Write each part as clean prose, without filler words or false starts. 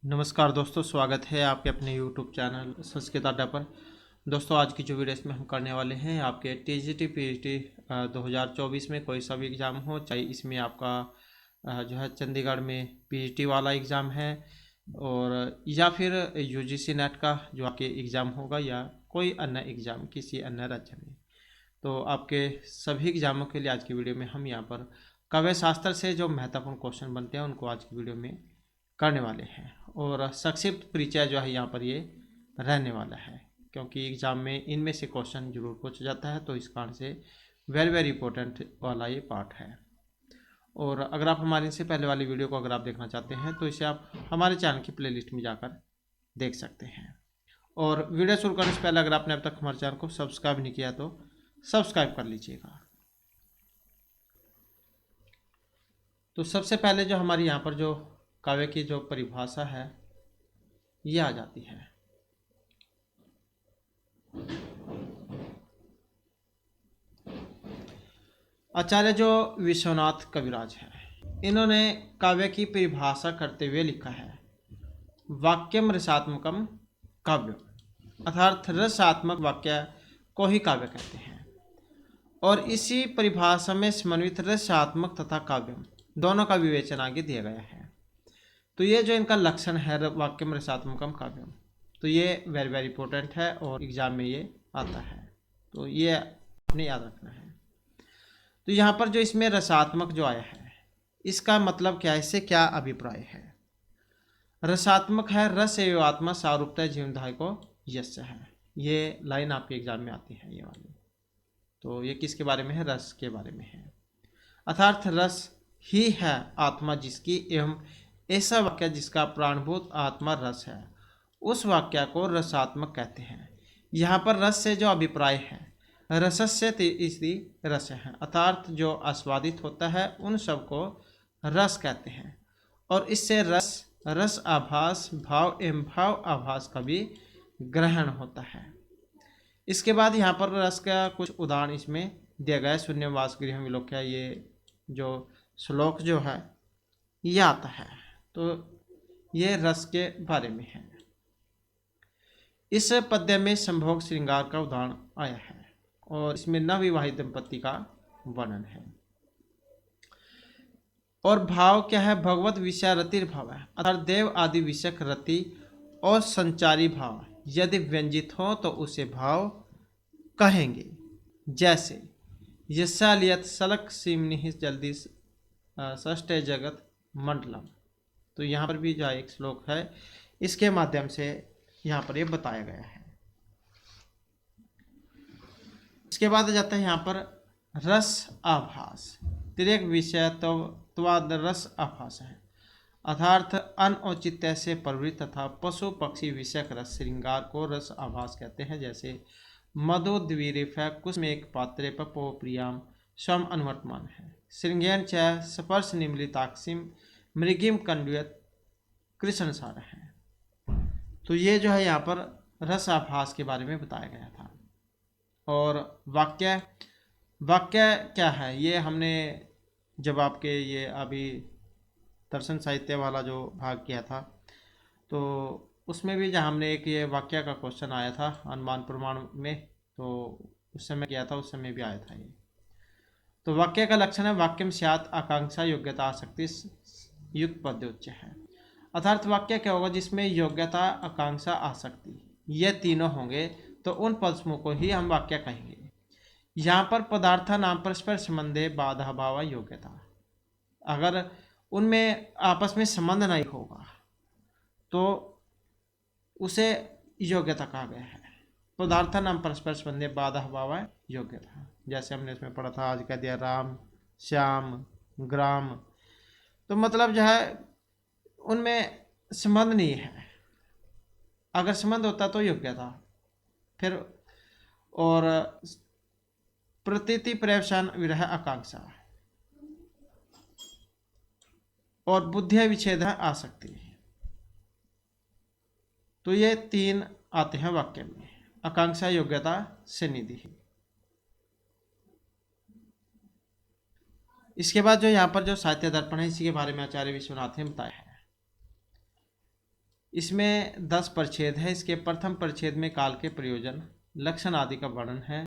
नमस्कार दोस्तों, स्वागत है आपके अपने YouTube चैनल संस्कृत अड्डा पर। दोस्तों, आज की जो वीडियो इसमें हम करने वाले हैं, आपके TGT PGT 2024 में कोई सा भी एग्ज़ाम हो, चाहे इसमें आपका जो है चंडीगढ़ में PGT वाला एग्ज़ाम है और या फिर UGC नेट का जो आपके एग्ज़ाम होगा या कोई अन्य एग्ज़ाम किसी अन्य राज्य में। तो आपके सभी एग्ज़ामों के लिए आज की वीडियो में हम यहाँ पर काव्य शास्त्र से जो महत्वपूर्ण क्वेश्चन बनते हैं उनको आज की वीडियो में करने वाले हैं और संक्षिप्त परिचय जो है यहाँ पर ये रहने वाला है, क्योंकि एग्ज़ाम में इनमें से क्वेश्चन जरूर पूछ जाता है, तो इस कारण से वेरी वेरी इंपॉर्टेंट वाला ये पार्ट है। और अगर आप हमारे से पहले वाली वीडियो को अगर आप देखना चाहते हैं तो इसे आप हमारे चैनल की प्लेलिस्ट में जाकर देख सकते हैं। और वीडियो शुरू करने से पहले अगर आपने अब तक हमारे चैनल को सब्सक्राइब नहीं किया तो सब्सक्राइब कर लीजिएगा। तो सबसे पहले जो हमारी यहाँ पर जो काव्य की जो परिभाषा है ये आ जाती है। आचार्य जो विश्वनाथ कविराज है, इन्होंने काव्य की परिभाषा करते हुए लिखा है, वाक्यम रसात्मकम काव्य, अर्थात रसात्मक वाक्य को ही काव्य कहते हैं। और इसी परिभाषा में समन्वित रसात्मक तथा काव्यम दोनों का विवेचन आगे दिया गया है। तो ये जो इनका लक्षण है वाक्यम रसात्मकम काव्यम, तो ये वेरी वेरी इंपॉर्टेंट है और एग्जाम में ये आता है, तो ये आपने याद रखना है। तो यहाँ पर जो इसमें रसात्मक जो आया है, इसका मतलब क्या है, इससे क्या अभिप्राय है। रसात्मक है, रस एवं आत्मा सारूपता जीवनधाय को यश है। ये लाइन आपके एग्जाम में आती है, ये वाली। तो ये किसके बारे में है, रस के बारे में है। अर्थात रस ही है आत्मा जिसकी, एवं ऐसा वाक्य जिसका प्राणभूत आत्मा रस है, उस वाक्य को रसात्मक कहते हैं। यहाँ पर रस से जो अभिप्राय है, रसस्य इसी रस है, अर्थात जो आस्वादित होता है उन सब को रस कहते हैं। और इससे रस रस आभास भाव एवं भाव आभास का भी ग्रहण होता है। इसके बाद यहाँ पर रस का कुछ उदाहरण इसमें दिया गया है। शून्यवास गृह विलोक्य, ये जो श्लोक जो है ये आता है, तो ये रस के बारे में है। इस पद्य में संभोग श्रृंगार का उदाहरण आया है और इसमें नवविवाहित दंपति का वर्णन है। और भाव क्या है, भगवत विषय रतिर भाव है, अर्थात देव आदि विषयक रति और संचारी भाव यदि व्यंजित हो तो उसे भाव कहेंगे। जैसे यशालियत सलक सिमनि जल्दी षष्ठ जगत मंडलम। तो यहाँ पर भी जो एक श्लोक है, इसके माध्यम से यहाँ पर ये बताया गया है। इसके बाद जाता है यहाँ पर रस आभास, तिरेक विषय त्वाद रस आभास है, अर्थात अनौचित्य से प्रवृत्त तथा पशु पक्षी विषयक रस श्रृंगार को रस आभास कहते हैं। जैसे मधुद्वीरिफ कुसमेक पात्रे पपो प्रियाम स्वम अनुवर्तमान है, श्रृंगेन च स्पर्श निम्लिताक्षिम मृगिम कंडुयत कृष्ण सार है। तो ये जो है यहाँ पर रस आभास के बारे में बताया गया था। और वाक्य वाक्य क्या है, ये हमने जब आपके ये अभी दर्शन साहित्य वाला जो भाग किया था, तो उसमें भी जहाँ हमने एक ये वाक्य का क्वेश्चन आया था अनुमान प्रमाण में, तो उस समय किया था, उस समय भी आया था ये। तो वाक्य का लक्षण है, वाक्यम स्यात् आकांक्षा योग्यता आसक्ति युक्त पद्योच्च है, अर्थात वाक्य क्या होगा जिसमें योग्यता आकांक्षा आसक्ति ये तीनों होंगे, तो उन पद समूह को ही हम वाक्य कहेंगे। यहाँ पर पदार्थ नाम परस्पर संबंधे बाधा भाव योग्यता, अगर उनमें आपस में संबंध नहीं होगा तो उसे योग्यता कहा गया है। पदार्थ नाम परस्पर संबंधे बाधा भाव योग्यता, जैसे हमने इसमें पढ़ा था, आज कह दिया राम श्याम ग्राम, तो मतलब जो है उनमें संबंध नहीं है। अगर संबंध होता तो योग्यता। फिर और प्रतीति प्रवेशन विरह आकांक्षा और बुद्धि विच्छेद आसक्ति, तो ये तीन आते हैं वाक्य में, आकांक्षा योग्यता से निधि। इसके बाद जो यहाँ पर जो साहित्य दर्पण है, इसी के बारे में आचार्य विश्वनाथ ने बताया है। इसमें 10 परिच्छेद है। इसके प्रथम परिच्छेद में काल के प्रयोजन, लक्षण आदि का वर्णन है।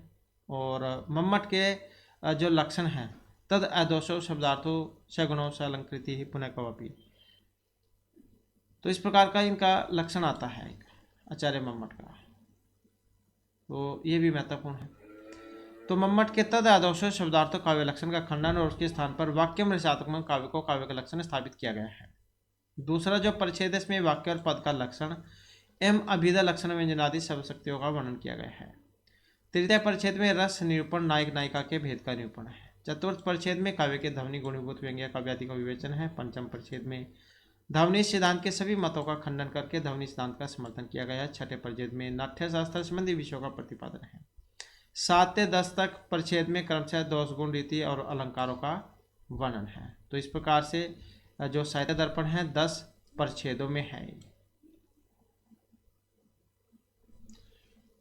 और मम्मट के जो लक्षण हैं, तद अदोषो शब्दार्थो सगुणों से अलंकृति ही पुनः कवपि। तो इस प्रकार का इनका लक्षण आता है आचार्य मम्मट का, तो ये भी महत्वपूर्ण है। तो मम्मट के तद आदोषो शब्दार्थों काव्य लक्षण का खंडन और उसके स्थान पर वाक्यम रसात्मक काव्य को काव्य का लक्षण स्थापित किया गया है। दूसरा जो परिच्छेद है, इसमें वाक्य और पद का लक्षण एवं अभिधा लक्षण व्यंजनादि सब शक्तियों का वर्णन किया गया है। तृतीय परिच्छेद में रस निरूपण, नायक नायिका के भेद का निरूपण है। चतुर्थ परिच्छेद में काव्य के ध्वनि गुणीभूत व्यंग्य काव्य आदि का विवेचन है। पंचम परिच्छेद में ध्वनि सिद्धांत के सभी मतों का खंडन करके ध्वनि सिद्धांत का समर्थन किया गया है। छठे परिच्छेद में नाट्य शास्त्र संबंधी विषयों का प्रतिपादन है। 7 से 10 तक परिच्छेद में क्रमशः दोष, गुण, रीति और अलंकारों का वर्णन है। तो इस प्रकार से जो साहित्य दर्पण है 10 परिच्छेदों में है।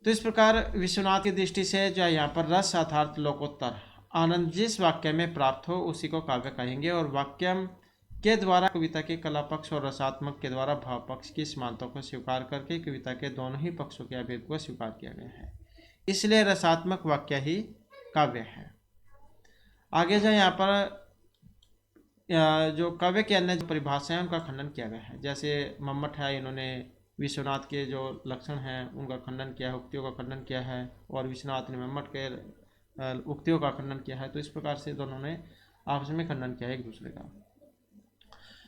तो इस प्रकार विश्वनाथ की दृष्टि से जो यहाँ पर रस अर्थात लोकोत्तर आनंद जिस वाक्य में प्राप्त हो उसी को काव्य कहेंगे। और वाक्यम के द्वारा कविता के कला पक्ष और रसात्मक के द्वारा भाव पक्ष की समानता को स्वीकार करके कविता के दोनों ही पक्षों के अभेद को स्वीकार किया गया है, इसलिए रसात्मक वाक्य ही काव्य है। आगे जो यहाँ पर जो काव्य के अन्य जो परिभाषाएं उनका खंडन किया गया है। जैसे मम्मट है, इन्होंने विश्वनाथ के जो लक्षण हैं उनका खंडन किया है, उक्तियों का खंडन किया है, और विश्वनाथ ने मम्मट के उक्तियों का खंडन किया है। तो इस प्रकार से दोनों ने आपस में खंडन किया है एक दूसरे का।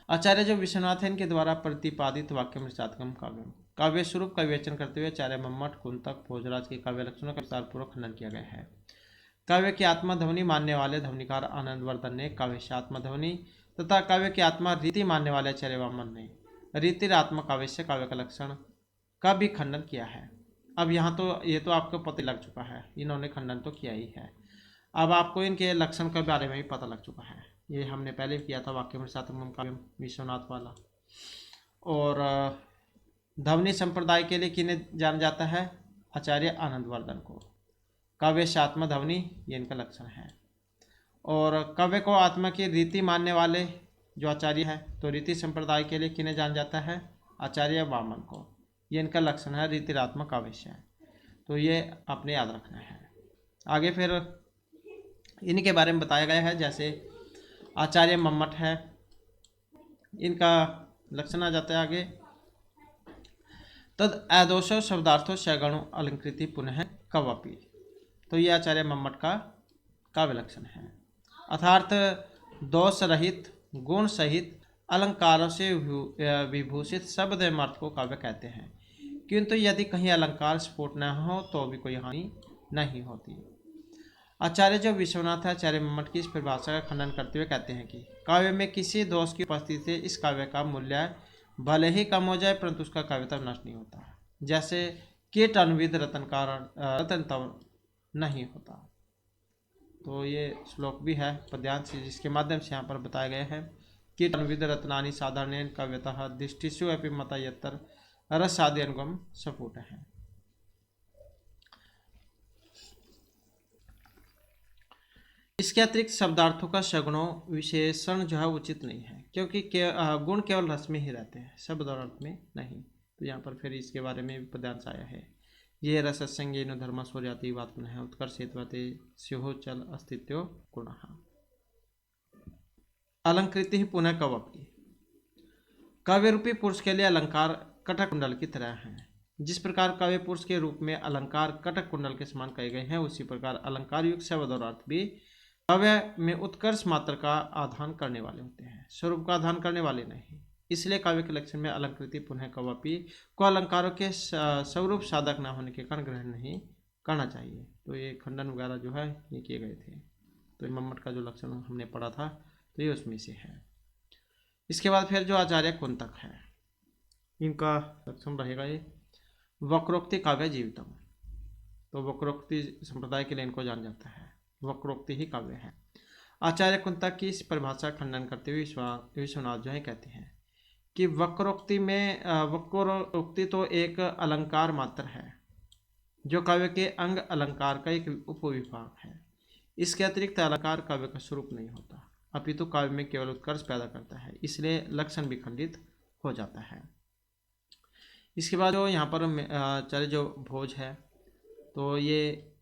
आचार्य जो विश्वनाथ है, इनके द्वारा प्रतिपादित वाक्यम रसात्मकम काव्यम काव्य स्वरूप का विवेचन करते हुए आचार्य मम्मट, कुंतक, भोजराज के काव्य लक्षणों का विस्तारपूर्वक खंडन किया गया है। काव्य की आत्मा ध्वनि मानने वाले ध्वनिकार आनंदवर्धन ने काव्य से आत्मा ध्वनि तथा काव्य की आत्मा रीति मानने वाले आचार्य वामन ने रीति आत्मा काव्य से काव्य का लक्षण का भी खंडन किया है। अब यहाँ तो ये तो आपको पता लग चुका है, इन्होंने खंडन तो किया ही है। अब आपको इनके लक्षण के बारे में भी पता लग चुका है, ये हमने पहले किया था वाक्यम रसात्मकम काव्यम विश्वनाथ वाला। और ध्वनि संप्रदाय के लिए किन्हें जाना जाता है? आचार्य आनंदवर्धन को। काव्य से आत्मा ध्वनि ये इनका लक्षण है। और काव्य को आत्मा की रीति मानने वाले जो आचार्य है, तो रीति संप्रदाय के लिए किन्हें जाना जाता है? आचार्य वामन को। ये इनका लक्षण है रीतिरात्मक काव्य से। तो ये आपने याद रखना है। आगे फिर इनके बारे में बताया गया है। जैसे आचार्य मम्मट है, इनका लक्षण आ जाता है आगे, तद अदोषो शब्दार्थो सगुणो अलंकृति पुनः कवपि। तो ये आचार्य मम्मट का काव्य लक्षण है, अर्थात दोष रहित, गुण सहित, अलंकारों से विभूषित शब्द एवं अर्थ को काव्य कहते हैं। किंतु यदि कहीं अलंकार स्फोट न हो तो भी कोई हानि नहीं होती। आचार्य जो विश्वनाथ है, आचार्य मम्मट की इस परिभाषा का खंडन करते हुए कहते हैं कि काव्य में किसी दोष की उपस्थिति से इस काव्य का मूल्य भले ही कम हो जाए परंतु उसका काव्यता नष्ट नहीं होता। जैसे कीट अनुविद रतन तव नहीं होता। तो ये श्लोक भी है पद्यांश, जिसके माध्यम से यहाँ पर बताया गया है कीट अनुविद रत्नानि साधारण काव्यतः दृष्टिषु अपि मता यत्र रसादि अनुगम सफुट है। इसके अतिरिक्त शब्दार्थों का सगुणों विशेषण जो है उचित नहीं है, क्योंकि गुण केवल रस में ही रहते हैं, शब्द और अर्थ में नहीं। तो यहाँ पर फिर इसके बारे में भी पद्यांश आया है। ये रससंज्ञेन धर्म स्वजाति बात पुनः उत्कर्षेत्वते स्योह चल अस्तित्व गुणः। अलंकृति पुनः कवपि। काव्य रूपी पुरुष के लिए अलंकार कटक कुंडल की तरह हैं। जिस प्रकार काव्य पुरुष के रूप में अलंकार कटक कुंडल के समान कहे गए हैं, उसी प्रकार अलंकार युक्त शब्द और अर्थ भी काव्य में उत्कर्ष मात्र का आधान करने वाले होते हैं, स्वरूप का आधान करने वाले नहीं। इसलिए काव्य के लक्षण में अलंकृति पुनः कवपि को अलंकारों के स्वरूप साधक न होने के कारण ग्रहण नहीं करना चाहिए। तो ये खंडन वगैरह जो है ये किए गए थे। तो मम्मट का जो लक्षण हमने पढ़ा था तो ये उसमें से है। इसके बाद फिर जो आचार्य कुंतक है, इनका लक्षण रहेगा ये वक्रोक्ति काव्य जीवितम। तो वक्रोक्ति संप्रदाय के लिए इनको जाना जाता है, वक्रोक्ति ही काव्य है। आचार्य कुंतक की इस परिभाषा खंडन करते हुए विश्वनाथ जो है कहते हैं कि वक्रोक्ति में वक्रोक्ति तो एक अलंकार मात्र है, जो काव्य के अंग अलंकार का एक उपविभाग है। इसके अतिरिक्त अलंकार काव्य का स्वरूप नहीं होता, अपितु काव्य में केवल उत्कर्ष पैदा करता है, इसलिए लक्षण भी खंडित हो जाता है। इसके बाद जो यहाँ पर आचार्य जो भोज है, तो ये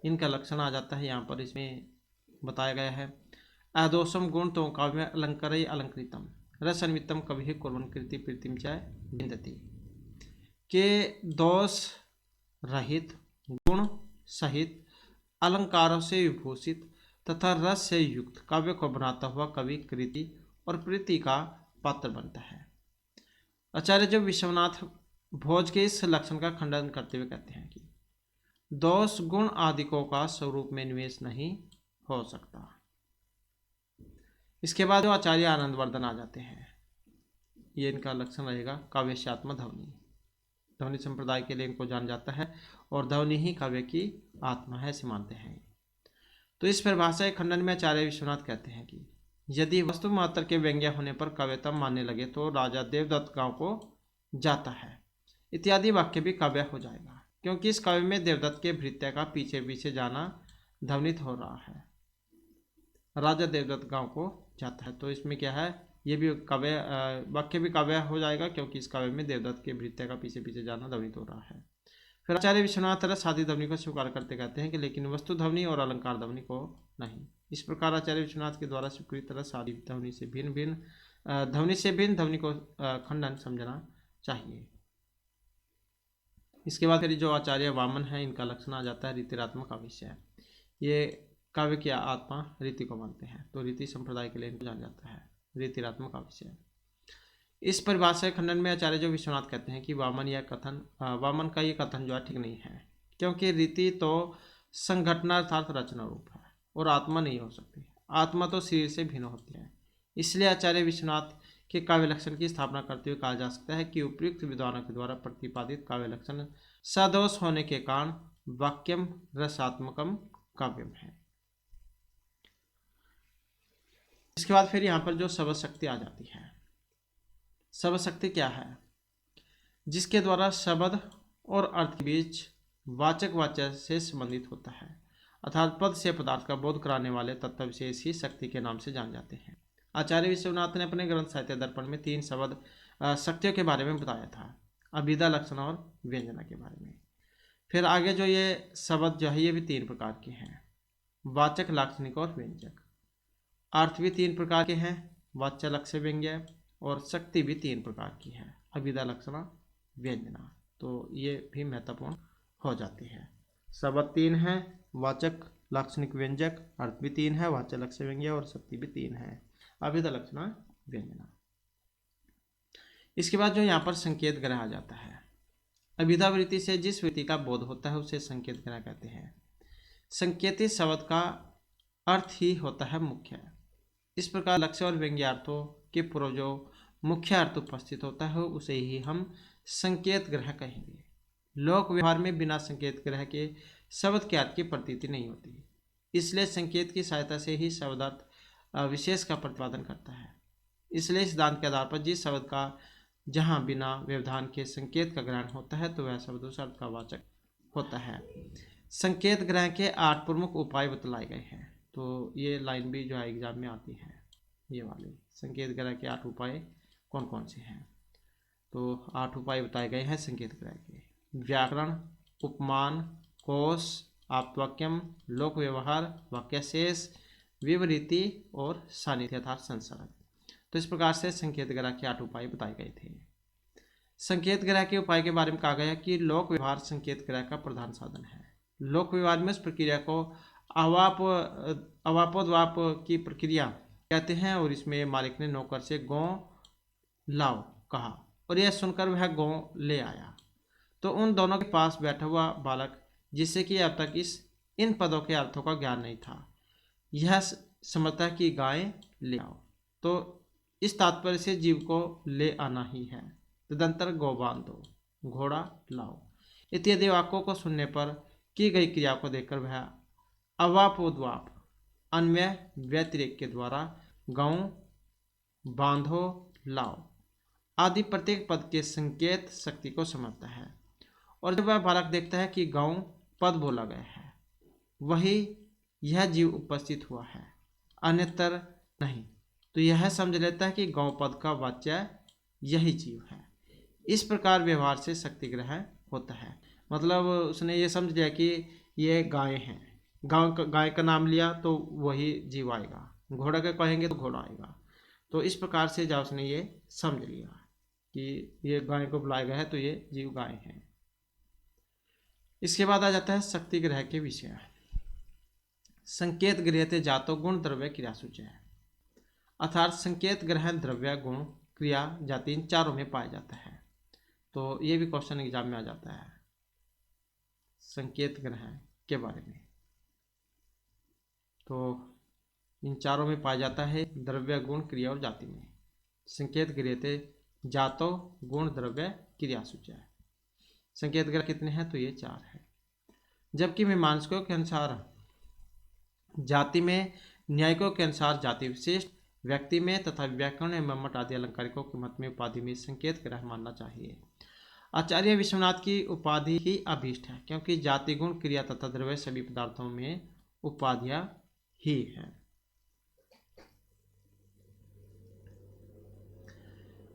इनका लक्षण आ जाता है यहाँ पर, इसमें बताया गया है। अदोषम गुण तो काव्य अलंकार अलंकृतम रसन्वितम कवि कुर्वन् कृति प्रीतिम च विन्दति, के दोष रहित गुण सहित अलंकारों से विभूषित तथा रस से युक्त काव्य को बनाता हुआ कवि कृति और प्रीति का पात्र बनता है। आचार्य जो विश्वनाथ भोज के इस लक्षण का खंडन करते हुए कहते हैं कि दोष गुण आदिकों का स्वरूप में निवेश नहीं हो सकता। इसके बाद जो आचार्य आनंदवर्धन आ जाते हैं, ये इनका लक्षण रहेगा काव्यस्यात्म ध्वनि। ध्वनि संप्रदाय के लिए इनको जाना जाता है और ध्वनि ही काव्य की आत्मा है, ऐसे मानते हैं। तो इस परिभाषा के खंडन में आचार्य विश्वनाथ कहते हैं कि यदि वस्तु मात्र के व्यंग्य होने पर काव्यतम मानने लगे तो राजा देवदत्त गांव को जाता है इत्यादि वाक्य भी काव्य हो जाएगा, क्योंकि इस काव्य में देवदत्त के भृत्य का पीछे पीछे जाना ध्वनित हो रहा है। राजा देवदत्त गांव को जाता है, तो इसमें क्या है, ये भी काव्य वाक्य भी काव्य हो जाएगा, क्योंकि इस काव्य में देवदत्त के भृत्य का पीछे पीछे जाना ध्वनित हो रहा है। फिर आचार्य विश्वनाथ रस आदि ध्वनि को स्वीकार करते कहते हैं कि लेकिन वस्तु ध्वनि और अलंकार ध्वनि को नहीं। इस प्रकार आचार्य विश्वनाथ के द्वारा स्वीकृत रस आदि ध्वनि से भिन्न ध्वनि को खंडन समझना चाहिए। इसके बाद फिर जो आचार्य वामन है, इनका लक्षण आ जाता है रीतिरात्मक काव्य। ये काव्य की आत्मा रीति को मानते हैं, तो रीति संप्रदाय के लिए इनको जाना जाता है रीतिरात्मक काव्य। इस परिभाषा खंडन में आचार्य जो विश्वनाथ कहते हैं कि वामन का ये कथन जो है ठीक नहीं है, क्योंकि रीति तो संघटना अर्थात रचना रूप है और आत्मा नहीं हो सकती। आत्मा तो शरीर से भिन्न होती है। इसलिए आचार्य विश्वनाथ के काव्य लक्षण की स्थापना करते हुए कहा जा सकता है कि उपयुक्त विद्वानों के द्वारा प्रतिपादित काव्य लक्षण सदोष होने के कारण वाक्यम रसात्मकम काव्यम है। इसके बाद फिर यहाँ पर जो शब्द शक्ति आ जाती है। शब्द शक्ति क्या है? जिसके द्वारा शब्द और अर्थ के बीच वाचक वाच्य से संबंधित होता है, अर्थात पद से पदार्थ का बोध कराने वाले तत्व विशेष ही शक्ति के नाम से जान जाते हैं। आचार्य विश्वनाथ ने अपने ग्रंथ साहित्य दर्पण में 3 शब्द शक्तियों के बारे में बताया था, अभिधा, लक्षण और व्यंजना के बारे में। फिर आगे जो ये शब्द जो है ये भी 3 प्रकार के हैं, वाचक, लाक्षणिक और व्यंजक। अर्थ भी 3 प्रकार के हैं, वाच्य, लक्ष्य, व्यंग्य, और शक्ति भी 3 प्रकार की है, अभिधा, लक्षण, व्यंजना। तो ये भी महत्वपूर्ण हो जाती है। शब्द 3 है, वाचक, लाक्षणिक, व्यंजक। अर्थ भी 3 है, वाच्य, लक्ष्य, व्यंग्य, और शक्ति भी 3 है, अभिधा, लक्षण, व्यंजना। इसके बाद जो यहाँ पर संकेत ग्रह आ जाता है। अभिधा वृत्ति से जिस वृत्ति का बोध होता है उसे संकेत ग्रह कहते हैं। संकेतित शब्द का अर्थ ही होता है मुख्य। इस प्रकार लक्ष्य और व्यंग्यार्थों के पूर्व जो मुख्य अर्थ उपस्थित होता है उसे ही हम संकेत ग्रह कहेंगे। लोक व्यवहार में बिना संकेत ग्रह के शब्द के अर्थ की प्रतीति नहीं होती, इसलिए संकेत की सहायता से ही शब्दार्थ विशेष का प्रतिपादन करता है। इसलिए सिद्धांत के आधार पर जिस शब्द का जहाँ बिना व्यवधान के संकेत का ग्रहण होता है तो वह शब्द उस अर्थ का वाचक होता है। संकेत ग्रह के 8 प्रमुख उपाय बतलाए गए हैं। तो ये लाइन भी जो है एग्जाम में आती है, ये वाली संकेत ग्रह के 8 उपाय कौन कौन से हैं। तो 8 उपाय बताए गए हैं संकेत ग्रह के: व्याकरण, उपमान, कोश, आप्तवाक्यम, लोक व्यवहार, वाक्यशेष, विवृति और सानिध्य अर्थात संसर्ग। तो इस प्रकार से संकेत ग्रह के 8 उपाय बताए गए थे। संकेत ग्रह के उपाय के बारे में कहा गया कि लोक व्यवहार संकेत ग्रह का प्रधान साधन है। लोक व्यवहार में इस प्रक्रिया को अवापोद्वाप की प्रक्रिया कहते हैं, और इसमें मालिक ने नौकर से गौ लाओ कहा और यह सुनकर वह गौ ले आया, तो उन दोनों के पास बैठा हुआ बालक, जिससे कि अब तक इन पदों के अर्थों का ज्ञान नहीं था, यह समझता कि गाय ले आओ, तो इस तात्पर्य से जीव को ले आना ही है। तदंतर गौ बांधो, घोड़ा लाओ इत्यादि वाक्यों को सुनने पर की गई क्रिया को देखकर वह अवापोद्वाप अन्वय व्यतिरेक के द्वारा गाँव, बांधो, लाओ आदि प्रत्येक पद के संकेत शक्ति को समझता है, और जब वह बालक देखता है कि गाँव पद बोला गया है, वही यह जीव उपस्थित हुआ है, अन्यतर नहीं, तो यह समझ लेता है कि गाँव पद का वाच्य यही जीव है। इस प्रकार व्यवहार से शक्ति ग्रहण होता है। मतलब उसने ये समझ लिया कि ये गाय हैं, गाय का नाम लिया तो वही जीव आएगा, घोड़ा का कहेंगे तो घोड़ा आएगा। तो इस प्रकार से जब उसने ये समझ लिया कि ये गाय को बुलाया गया है तो ये जीव गाय है। इसके बाद आ जाता है शक्ति ग्रह के विषय। संकेत गृहते जातो गुण द्रव्य क्रिया सूचय है, अर्थात संकेत ग्रह द्रव्य गुण क्रिया जाति इन चारों में पाया जाता है। तो ये भी क्वेश्चन एग्जाम में आ जाता है संकेत ग्रह के बारे में। तो इन चारों में पाया जाता है द्रव्य गुण क्रिया और जाति में। संकेत गृहते जातो गुण द्रव्य क्रिया सूचय है। संकेत ग्रह कितने हैं? तो ये 4 है। जबकि मीमांसकों के अनुसार जाति में, न्यायिकों के अनुसार जाति विशिष्ट, व्यक्ति में तथा व्याकरण एवं मठ आदि अलंकारिकों के मत में उपाधि में संकेत ग्रह मानना चाहिए। आचार्य विश्वनाथ की उपाधि ही अभीष्ट है, क्योंकि जाति गुण क्रिया तथा द्रव्य सभी पदार्थों में उपाधियां ही हैं।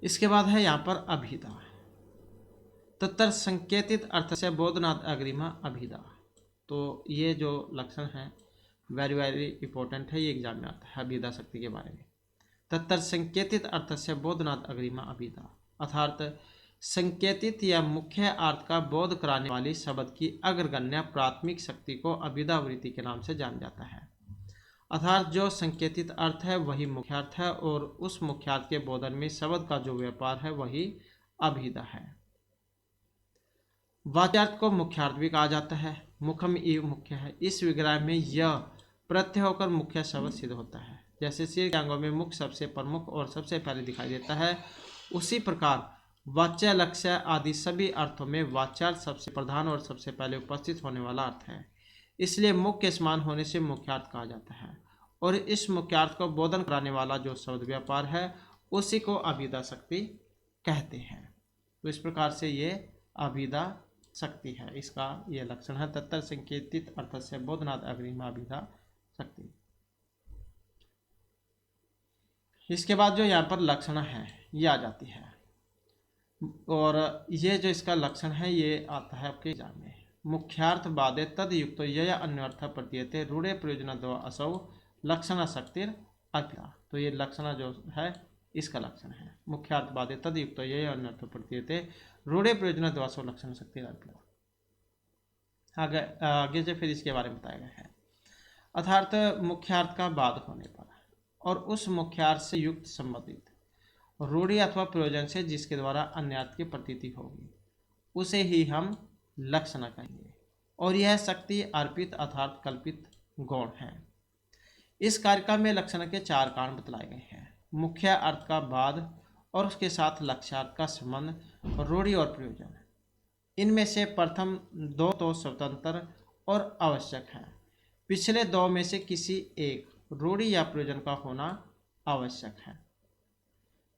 इसके बाद है यहाँ पर अभिधा। तत्तर संकेतित अर्थ से बोधनाथ अग्रिमा अभिधा। तो ये जो लक्षण है वेरी वेरी इंपॉर्टेंट है, ये एग्जाम में आता है अभिधा शक्ति के बारे में। तत्तर संकेतित अर्थ से बोधनाथ अग्रिमा अभिधा, अर्थात संकेतित या मुख्य अर्थ का बोध कराने वाली शब्द की अग्रगण्य प्राथमिक शक्ति को अभिधा वृत्ति के नाम से जाना जाता है। अर्थात जो संकेतित अर्थ है वही मुख्यार्थ है, और उस मुख्यार्थ के बोधन में शब्द का जो व्यापार है वही अभिधा है। वाच्यार्थ को मुख्यार्थ भी कहा जाता है। मुखम इव मुख्य है, इस विग्रह में यह प्रत्यय होकर मुख्य शब्द सिद्ध होता है। जैसे सिर के अंगों में मुख सबसे प्रमुख और सबसे पहले दिखाई देता है, उसी प्रकार वाच्य लक्ष्य आदि सभी अर्थों में वाच्यार्थ सबसे प्रधान और सबसे पहले उपस्थित होने वाला अर्थ है। इसलिए मुख्य के समान होने से मुख्यार्थ कहा जाता है, और इस मुख्यार्थ को बोधन कराने वाला जो शब्द व्यापार है उसी को अभिधा शक्ति कहते हैं। तो इस प्रकार से ये अभिधा शक्ति है, इसका यह लक्षण है। तत्तर संकेतित अर्थ से बोधनाथ अग्रिमा अभिधा शक्ति। इसके बाद जो यहाँ पर लक्षण है ये आ जाती है, और ये जो इसका लक्षण है ये आता है आपके एग्जाम में। मुख्यार्थ बाधे तद युक्त यय अन्यर्थ प्रतीयते रूढ़े प्रयोजन दो असौ लक्षण शक्तिर अभिधा। तो ये लक्षण जो है इसका लक्षण है, मुख्यार्थ बाधे तद युक्त यय अन्यर्थ प्रतीयते रूढ़े प्रयोजन दो असौ लक्षण शक्तिर अभिधा। आगे से फिर इसके बारे में बताया गया है। अर्थात मुख्यार्थ का बाध होने पर और उस मुख्यार्थ से युक्त संबंधित रूढ़ी अथवा प्रयोजन से जिसके द्वारा अन्यार्थ की प्रतीति होगी उसे ही हम लक्षण कहेंगे, और यह शक्ति अर्पित अर्थात कल्पित गौण है। इस कार्यक्रम में लक्षण के 4 कारण बतलाए गए हैं। मुख्य अर्थ का बाध और उसके साथ लक्ष्यार्थ का संबंध, रूढ़ी और प्रयोजन। इनमें से प्रथम 2 तो स्वतंत्र और आवश्यक है, पिछले 2 में से किसी एक रूढ़ी या प्रयोजन का होना आवश्यक है।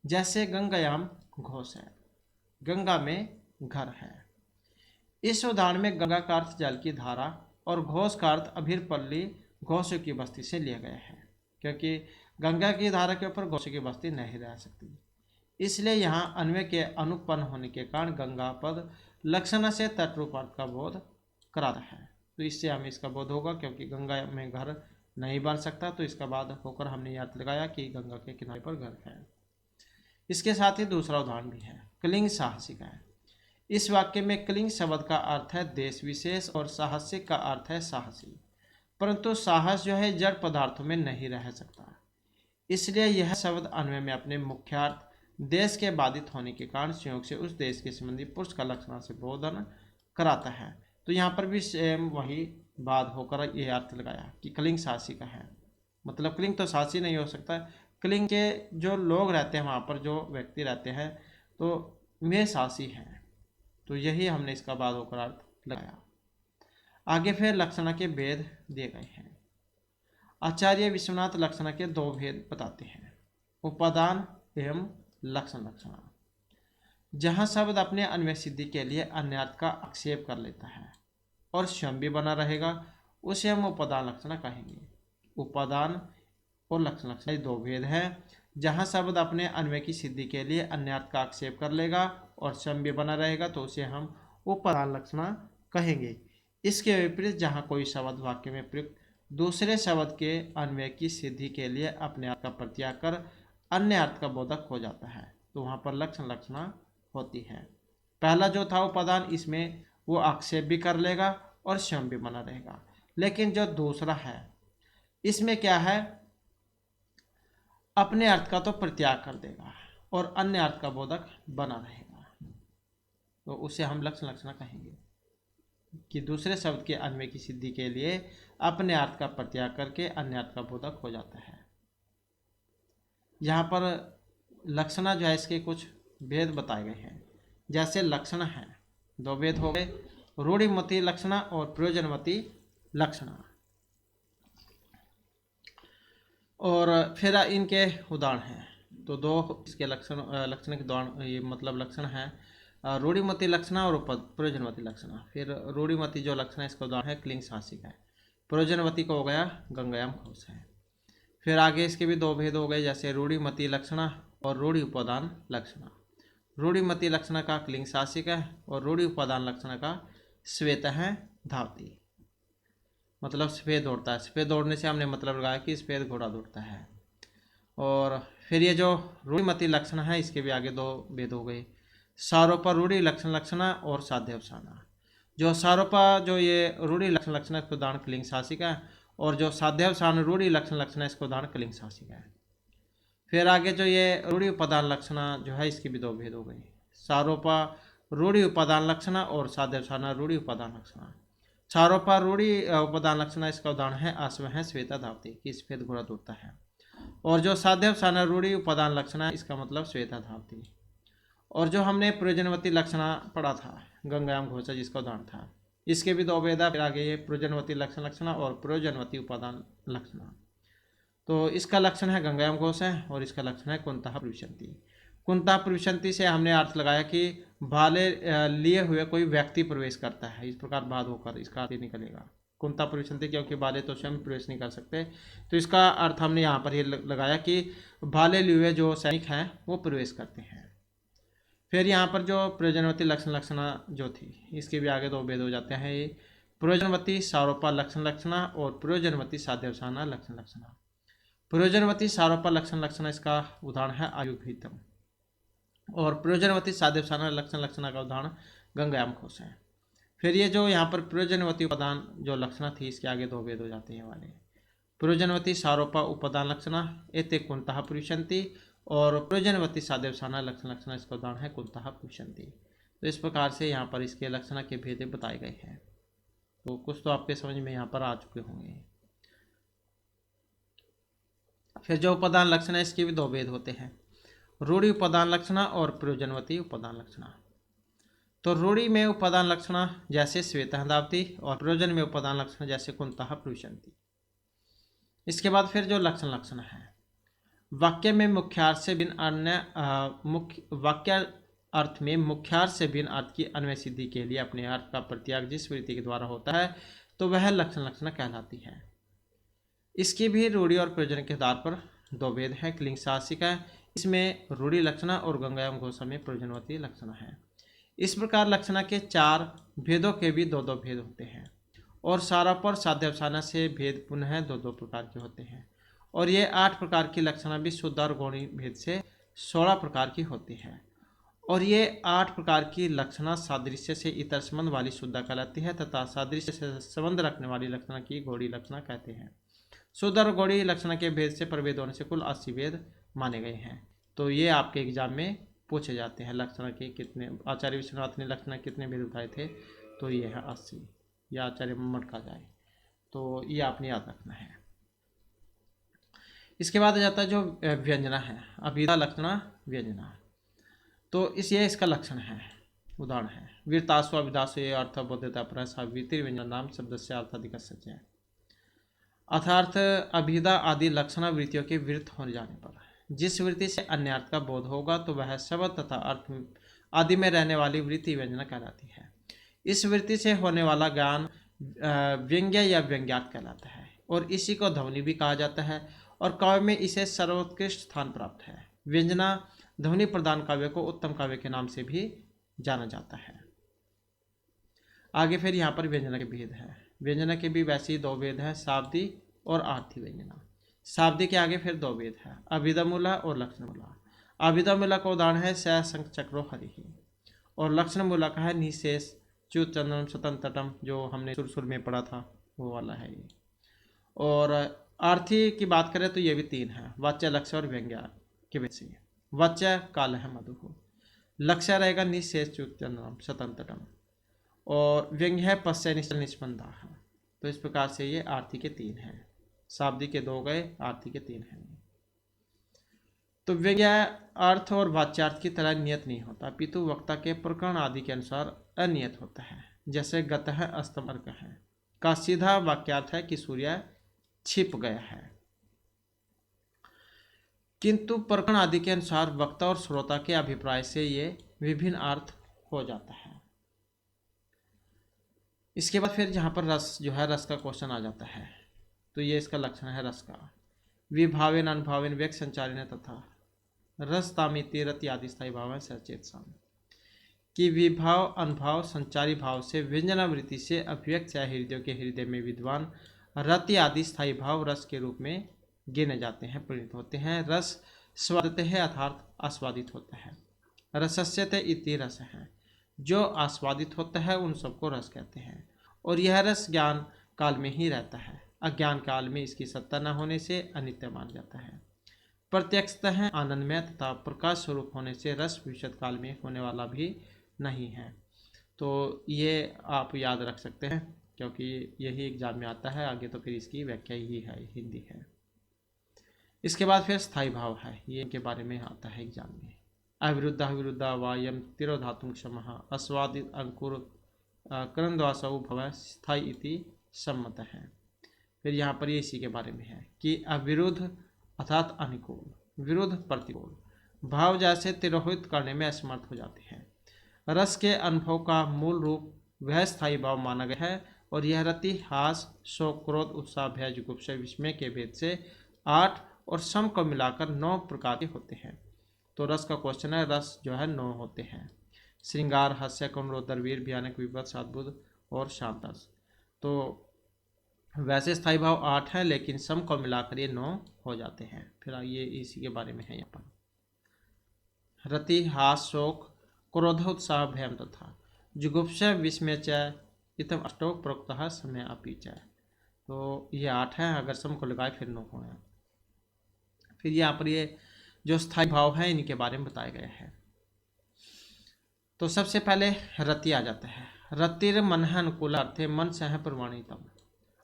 जैसे गंगायाम घोष है, गंगा में घर है। इस उदाहरण में गंगा का अर्थ जल की धारा और घोष का अर्थ अभिरपल्ली घोषों की बस्ती से लिया गया है, क्योंकि गंगा की धारा के ऊपर घोषों की बस्ती नहीं रह सकती। इसलिए यहाँ अन्वय के अनुपन्न होने के कारण गंगा पद लक्षण से तटरूप अर्थ का बोध कराता है। तो इससे हमें इसका बोध होगा, क्योंकि गंगा में घर नहीं बन सकता, तो इसका बाद होकर हमने याद लगाया कि गंगा के किनारे पर घर है। इसके साथ ही दूसरा उदाहरण भी है, कलिंग साहसिक है। इस वाक्य में कलिंग शब्द का अर्थ है देश विशेष और साहसिक का अर्थ है साहसी, परंतु साहस जो है जड़ पदार्थों में नहीं रह सकता। इसलिए यह शब्द अन्वय में अपने मुख्यार्थ देश के बाधित होने के कारण संयोग से उस देश के संबंधी पुरुष का लक्षण से बोधन कराता है। तो यहाँ पर भी सेम वही बात होकर यह अर्थ लगाया कि कलिंग साहसी का है, मतलब कलिंग तो साहसी नहीं हो सकता, कलिंग के जो लोग रहते हैं वहाँ पर जो व्यक्ति रहते हैं तो वे साहसी हैं। तो यही हमने इसका बाद होकर अर्थ लगाया। आगे फिर लक्षण के भेद दिए गए हैं। आचार्य विश्वनाथ लक्षण के 2 भेद बताते हैं, उपादान एवं लक्षण। लक्षण जहाँ शब्द अपने अन्वय सिद्धि के लिए अन्यार्थ का आक्षेप कर लेता है और स्वयं भी बना रहेगा उसे हम उपादान लक्षण कहेंगे। उपादान और लक्षण लक्षण 2 भेद हैं। जहाँ शब्द अपने अन्वय की सिद्धि के लिए अन्यार्थ का आक्षेप कर लेगा और सम भी बना रहेगा तो उसे हम उपादान लक्षणा कहेंगे। इसके विपरीत जहाँ कोई शब्द वाक्य में प्रयुक्त दूसरे शब्द के अन्वय की सिद्धि के लिए अपने अर्थ का प्रत्याग कर अन्य अर्थ का बोधक हो जाता है तो वहाँ पर लक्षण लक्षणा होती है। पहला जो था उपादान, इसमें वो आक्षेप भी कर लेगा और सम भी बना रहेगा। लेकिन जो दूसरा है इसमें क्या है, अपने अर्थ का तो प्रत्याग कर देगा और अन्य अर्थ का बोधक बना रहेगा तो उसे हम लक्षण लक्षणा कहेंगे कि दूसरे शब्द के अन्वय की सिद्धि के लिए अपने अर्थ का प्रत्याग करके अन्य अर्थ का बोधक हो जाता है। यहाँ पर लक्षणा जो है इसके कुछ भेद बताए गए हैं। जैसे लक्षण है, दो भेद हो गए, रूढ़िमती लक्षणा और प्रयोजनवती लक्षणा। और फिर इनके उदाहरण हैं तो दो इसके लक्षण के उदाहरण, ये मतलब लक्षण है रूढ़िमती लक्षणा और प्रयोजनवती लक्षणा। फिर रूढ़िमती जो लक्षण है इसका उदाहरण है क्लिंग शासिक है, प्रयोजनवती का हो गया गंगायाम घोष है। फिर आगे इसके भी दो भेद हो गए, जैसे रूढ़िमती लक्षणा और रूढ़ि उपादान लक्षणा। रूढ़िमती लक्षणा का क्लिंग शासिक है और रूढ़ि उपादान लक्षणा का श्वेत है धावती, मतलब सफ़ेद दौड़ता है। सफ़ेद दौड़ने से हमने मतलब लगाया कि सफ़ेद घोड़ा दौड़ता है। और फिर ये जो रूढ़िमती लक्षण है इसके भी आगे दो भेद हो गए, सारोपा रूढ़ि लक्षण लक्षणा और साध्यवसाना। जो सारोपा जो ये रूढ़ि लक्षण लक्षणा इसका उदाहरण क्लिंग शासिक है और जो साध्यवसान रूढ़ि लक्षण लक्षणा इसका उदाहरण क्लिंग शासिक है। फिर आगे जो ये रूढ़ि उपादान लक्षणा जो है इसकी भी दो भेद हो गई, सारोपा रूढ़ि उपादान लक्षणा और साध्यवसाना रूढ़ि उपादान लक्षणा। सारोपा रूढ़ि उपादान लक्षणा इसका उदाहरण है अश्व है श्वेता धावती कि सफेद घोड़ा दौड़ता है। और जो साध्यवसाना रूढ़ि उपादान लक्षणा इसका मतलब श्वेता धावती। और जो हमने प्रयोजनवती लक्षणा पढ़ा था गंगायाम घोषा जिसका उदाहरण था, इसके भी दो भेद। फिर आगे ये प्रयोजनवती लक्षण लक्षणा और प्रयोजनवती उपादान लक्षणा। तो इसका लक्षण है गंगायाम घोष है और इसका लक्षण है कुंतः प्रविशन्ति। कुंतः प्रविशन्ति से हमने अर्थ लगाया कि भाले लिए हुए कोई व्यक्ति प्रवेश करता है, इस प्रकार बाद होकर इसका अर्थ निकलेगा कुंतः प्रविशन्ति, क्योंकि भाले तो स्वयं प्रवेश नहीं कर सकते तो इसका अर्थ हमने यहाँ पर ये लगाया कि भाले लिए हुए जो सैनिक हैं वो प्रवेश करते हैं। फिर यहाँ पर जो प्रयोजनवती लक्षण लक्षणा जो थी इसके भी आगे दो भेद हो जाते हैं, ये प्रयोजनवती सारोपा लक्षण लक्षणा और प्रयोजनवती साध्यवसाना लक्षण लक्षणा। प्रयोजनवती सारोपा लक्षण लक्षणा इसका उदाहरण है आयुर्भीतम और प्रयोजनवती साध्यवसाना लक्षण लक्षणा का उदाहरण गंगायाम घोष है। फिर ये जो यहाँ पर प्रयोजनवती उपादान जो लक्षणा थी इसके आगे दो भेद हो जाते हैं वाले, प्रयोजनवती सारोपा उपादान लक्षणा एते कुंतः प्रविशन्ति और प्रयोजनवती साध्यवसाना लक्षण लक्षणा इसका उदाहरण है कुंतः प्रविशन्ति। तो इस प्रकार से यहाँ पर इसके लक्षणा के भेद बताए गए हैं। तो कुछ तो आपके समझ में यहाँ पर आ चुके होंगे। फिर जो उपादान लक्षण है इसके भी दो भेद होते हैं, रूढ़ि उपादान लक्षणा और प्रयोजनवती उपादान लक्षणा। तो रूढ़ि में उपादान लक्षणा जैसे श्वेता धावती और प्रयोजन में उपादान लक्षण जैसे कुंतः प्रविशन्ति। इसके बाद फिर जो लक्षण लक्षण है, वाक्य में मुख्यार्थ से भिन्न अन्य वाक्य अर्थ में मुख्यार्थ से भिन्न अर्थ की अन्वय सिद्धि के लिए अपने अर्थ का प्रत्याग जिस वृत्ति के द्वारा होता है तो वह लक्षण लक्षणा कहलाती है। इसकी भी रूढ़ि और प्रयोजन के आधार पर दो भेद हैं, क्लिंग शासिक है इसमें रूढ़ि लक्षणा और गंगायाम घोषा में प्रयोजनवती लक्षणा है। इस प्रकार लक्षणा के चार भेदों के भी दो दो भेद होते हैं और सारोपा और साध्यवसाना से भेद पुनः दो दो प्रकार के होते हैं। और ये 8 प्रकार की लक्षणा भी शुद्ध और गौणी भेद से 16 प्रकार की होती है। और ये 8 प्रकार की लक्षणा सादृश्य से इतर संबंध वाली शुद्ध कहलाती है तथा सादृश्य से संबंध रखने वाली लक्षणा की गौड़ी लक्षणा कहते हैं। शुद्ध और गौड़ी लक्षणा के भेद से प्रभेद होने से कुल 80 भेद माने गए हैं। तो ये आपके एग्जाम में पूछे जाते हैं, लक्षणा के कितने, आचार्य विश्वनाथ ने लक्षणा कितने भेद उठाए थे, तो ये है 80, या आचार्य मटका जाए, तो ये आपने याद रखना है। इसके बाद आ जाता है जो व्यंजना है, अभिधा लक्षणा व्यंजना। तो ये इसका लक्षण है, उदाहरण है वीरतासु अभिधासु ये अर्थ बोध्यता प्रसा वीतिर व्यंजन नाम शब्द से अर्थाधिक सच्चे अर्थार्थ अभिधा आदि लक्षणा वृत्तियों के विरुद्ध हो जाने पर जिस वृत्ति से अन्य अर्थ का बोध होगा तो वह शब्द तथा अर्थ आदि में रहने वाली वृत्ति व्यंजना कहलाती है। इस वृत्ति से होने वाला ज्ञान व्यंग्य या व्यंग्यार्थ कहलाता है और इसी को ध्वनि भी कहा जाता है और काव्य में इसे सर्वोत्कृष्ट स्थान प्राप्त है। व्यंजना ध्वनि प्रदान काव्य को उत्तम काव्य के नाम से भी जाना जाता है। आगे फिर यहाँ पर व्यंजना के भेद है। व्यंजना के भी वैसे ही दो भेद है, शाब्दी और आर्थी व्यंजना। शाब्दी के आगे फिर दो भेद है, अभिधामूला और लक्षणमूला। अभिधामूला का उदाहरण है स शंख चक्रो हरि, और लक्षणमूला का है निशेष च्युत चंद्रम स्वतंत्रतम, जो हमने सुर में पढ़ा था वो वाला है ये। और आर्थी की बात करें तो ये भी तीन है, वाच्य, लक्ष्य और व्यंग्य के वजह से। वाच्य काल है मधु, लक्ष्य रहेगा निशेष च्युत चंद्रम स्वतंत्रतम, और व्यंग्य है पश्य निश्चल निष्पन्दा। तो इस प्रकार से ये आर्थी के तीन हैं। शाब्दी के दो गए, आर्थी के तीन हैं। तो व्यंग्य अर्थ और वाच्यार्थ की तरह नियत नहीं होता, अपितु वक्ता के प्रकरण आदि के अनुसार अनियत होता है। जैसे गत है अस्तम अर्क है का सीधा वाक्यार्थ है कि सूर्य छिप गया है, किंतु प्रकरण आदि के अनुसार वक्ता और श्रोता के अभिप्राय से ये विभिन्न अर्थ हो जाता है। इसके बाद फिर यहाँ पर रस जो है, रस का क्वेश्चन आ जाता है। तो ये इसका लक्षण है रस का। विभावेन अनुभावेन व्यक्त संचारेण तथा रस तामिति रति आदि स्थायी भाव है सचेत साम, कि विभाव अनुभाव संचारी भाव से व्यंजनावृत्ति से अभिव्यक्त चाहे हृदयों के हृदय में विद्वान रति आदि स्थायी भाव रस के रूप में गिने जाते हैं, परिणत होते हैं। रस स्वादते है अर्थात आस्वादित होता है। रसस्यते इति रस है, जो आस्वादित होता है उन सबको रस कहते हैं। और यह रस ज्ञान काल में ही रहता है, अज्ञान काल में इसकी सत्ता न होने से अनित्य मान जाता है। प्रत्यक्षतः आनंदमय तथा प्रकाश स्वरूप होने से रस भविष्यत काल में होने वाला भी नहीं है। तो ये आप याद रख सकते हैं, क्योंकि यही एग्जाम में आता है। आगे तो फिर इसकी व्याख्या ही है, हिंदी है। इसके बाद फिर स्थायी भाव है, ये इनके बारे में आता है एग्जाम में। अविरुद्ध विरुद्ध वायम तिरोधातुम क्षम अस्वादित अंकुर क्रंदवासौ भव स्थायी इति सम्मत है। फिर यहाँ पर ये इसी के बारे में है कि अविरुद्ध अर्थात अनुकूल, विरुद्ध प्रतिकूल भाव जैसे तिरोहित करने में असमर्थ हो जाते हैं। रस के अनुभव का मूल रूप वह स्थायी भाव माना गया है, और यह रति, हास, शोक, क्रोध, उत्साह, भय, जुगुप्सा, विस्मय के भेद से 8 और सम को मिलाकर 9 प्रकार के होते हैं। तो रस का क्वेश्चन है, रस जो है 9 होते हैं। श्रृंगार, हास्य, करुणोदर, वीर, भयानक, विपद, साद्भुत और शांतस। तो वैसे स्थायी भाव 8 है, लेकिन सम को मिलाकर ये 9 हो जाते हैं। फिर ये इसी के बारे में है यहाँ पर। रति, हास, शोक, क्रोध, उत्साह, भयम तथा जुगुप्सा, विस्मय च इतम अष्टो प्रोक्तः समय अपी च। तो ये 8 है, अगर सम को लगाए फिर 9 होगा। फिर यहाँ पर ये जो स्थायी भाव है इनके बारे में बताया गया है। तो सबसे पहले रति आ जाता है। रतिर मन अनुकूल अर्थे मन सह प्रमाणितम,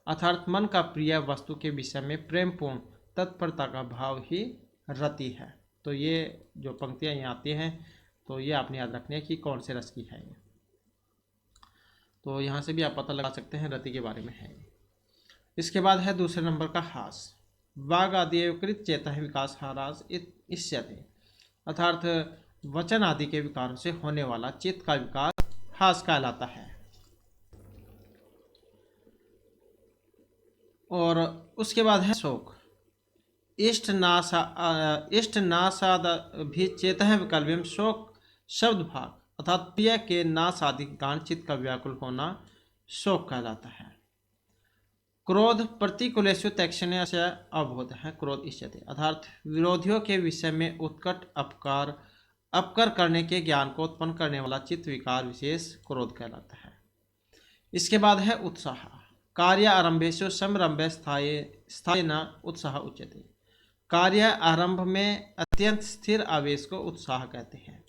अर्थात मन का प्रिय वस्तु के विषय में प्रेम पूर्ण तत्परता का भाव ही रति है। तो ये जो पंक्तियां यहाँ आती हैं, तो ये आपने याद रखनी है कि कौन से रस की है ये। तो यहाँ से भी आप पता लगा सकते हैं रति के बारे में है। इसके बाद है दूसरे नंबर का हास। वाग आदि कृत चेतन विकास हारास इष्यते, अर्थात वचन आदि के विकारों से होने वाला चित्त का विकास हास कहलाता है। और उसके बाद है शोक। इष्ट नासाद भी चेतः विकल्प्यम शोक शब्द भाग, अर्थात प्रिय के नाश आदि कारण चित्त का व्याकुल होना शोक कहलाता है। क्रोध प्रतिकूलेषु तैक्षण्य से अवबोध है, क्रोध इष्यते, अर्थात विरोधियों के विषय में उत्कट अपकर करने के ज्ञान को उत्पन्न करने वाला चित्त विकार विशेष क्रोध कहलाता है। इसके बाद है उत्साह। कार्य आरंभेषु समरंभे स्थायी न उत्साह उच्यते, कार्य आरंभ में अत्यंत स्थिर आवेश को उत्साह कहते हैं।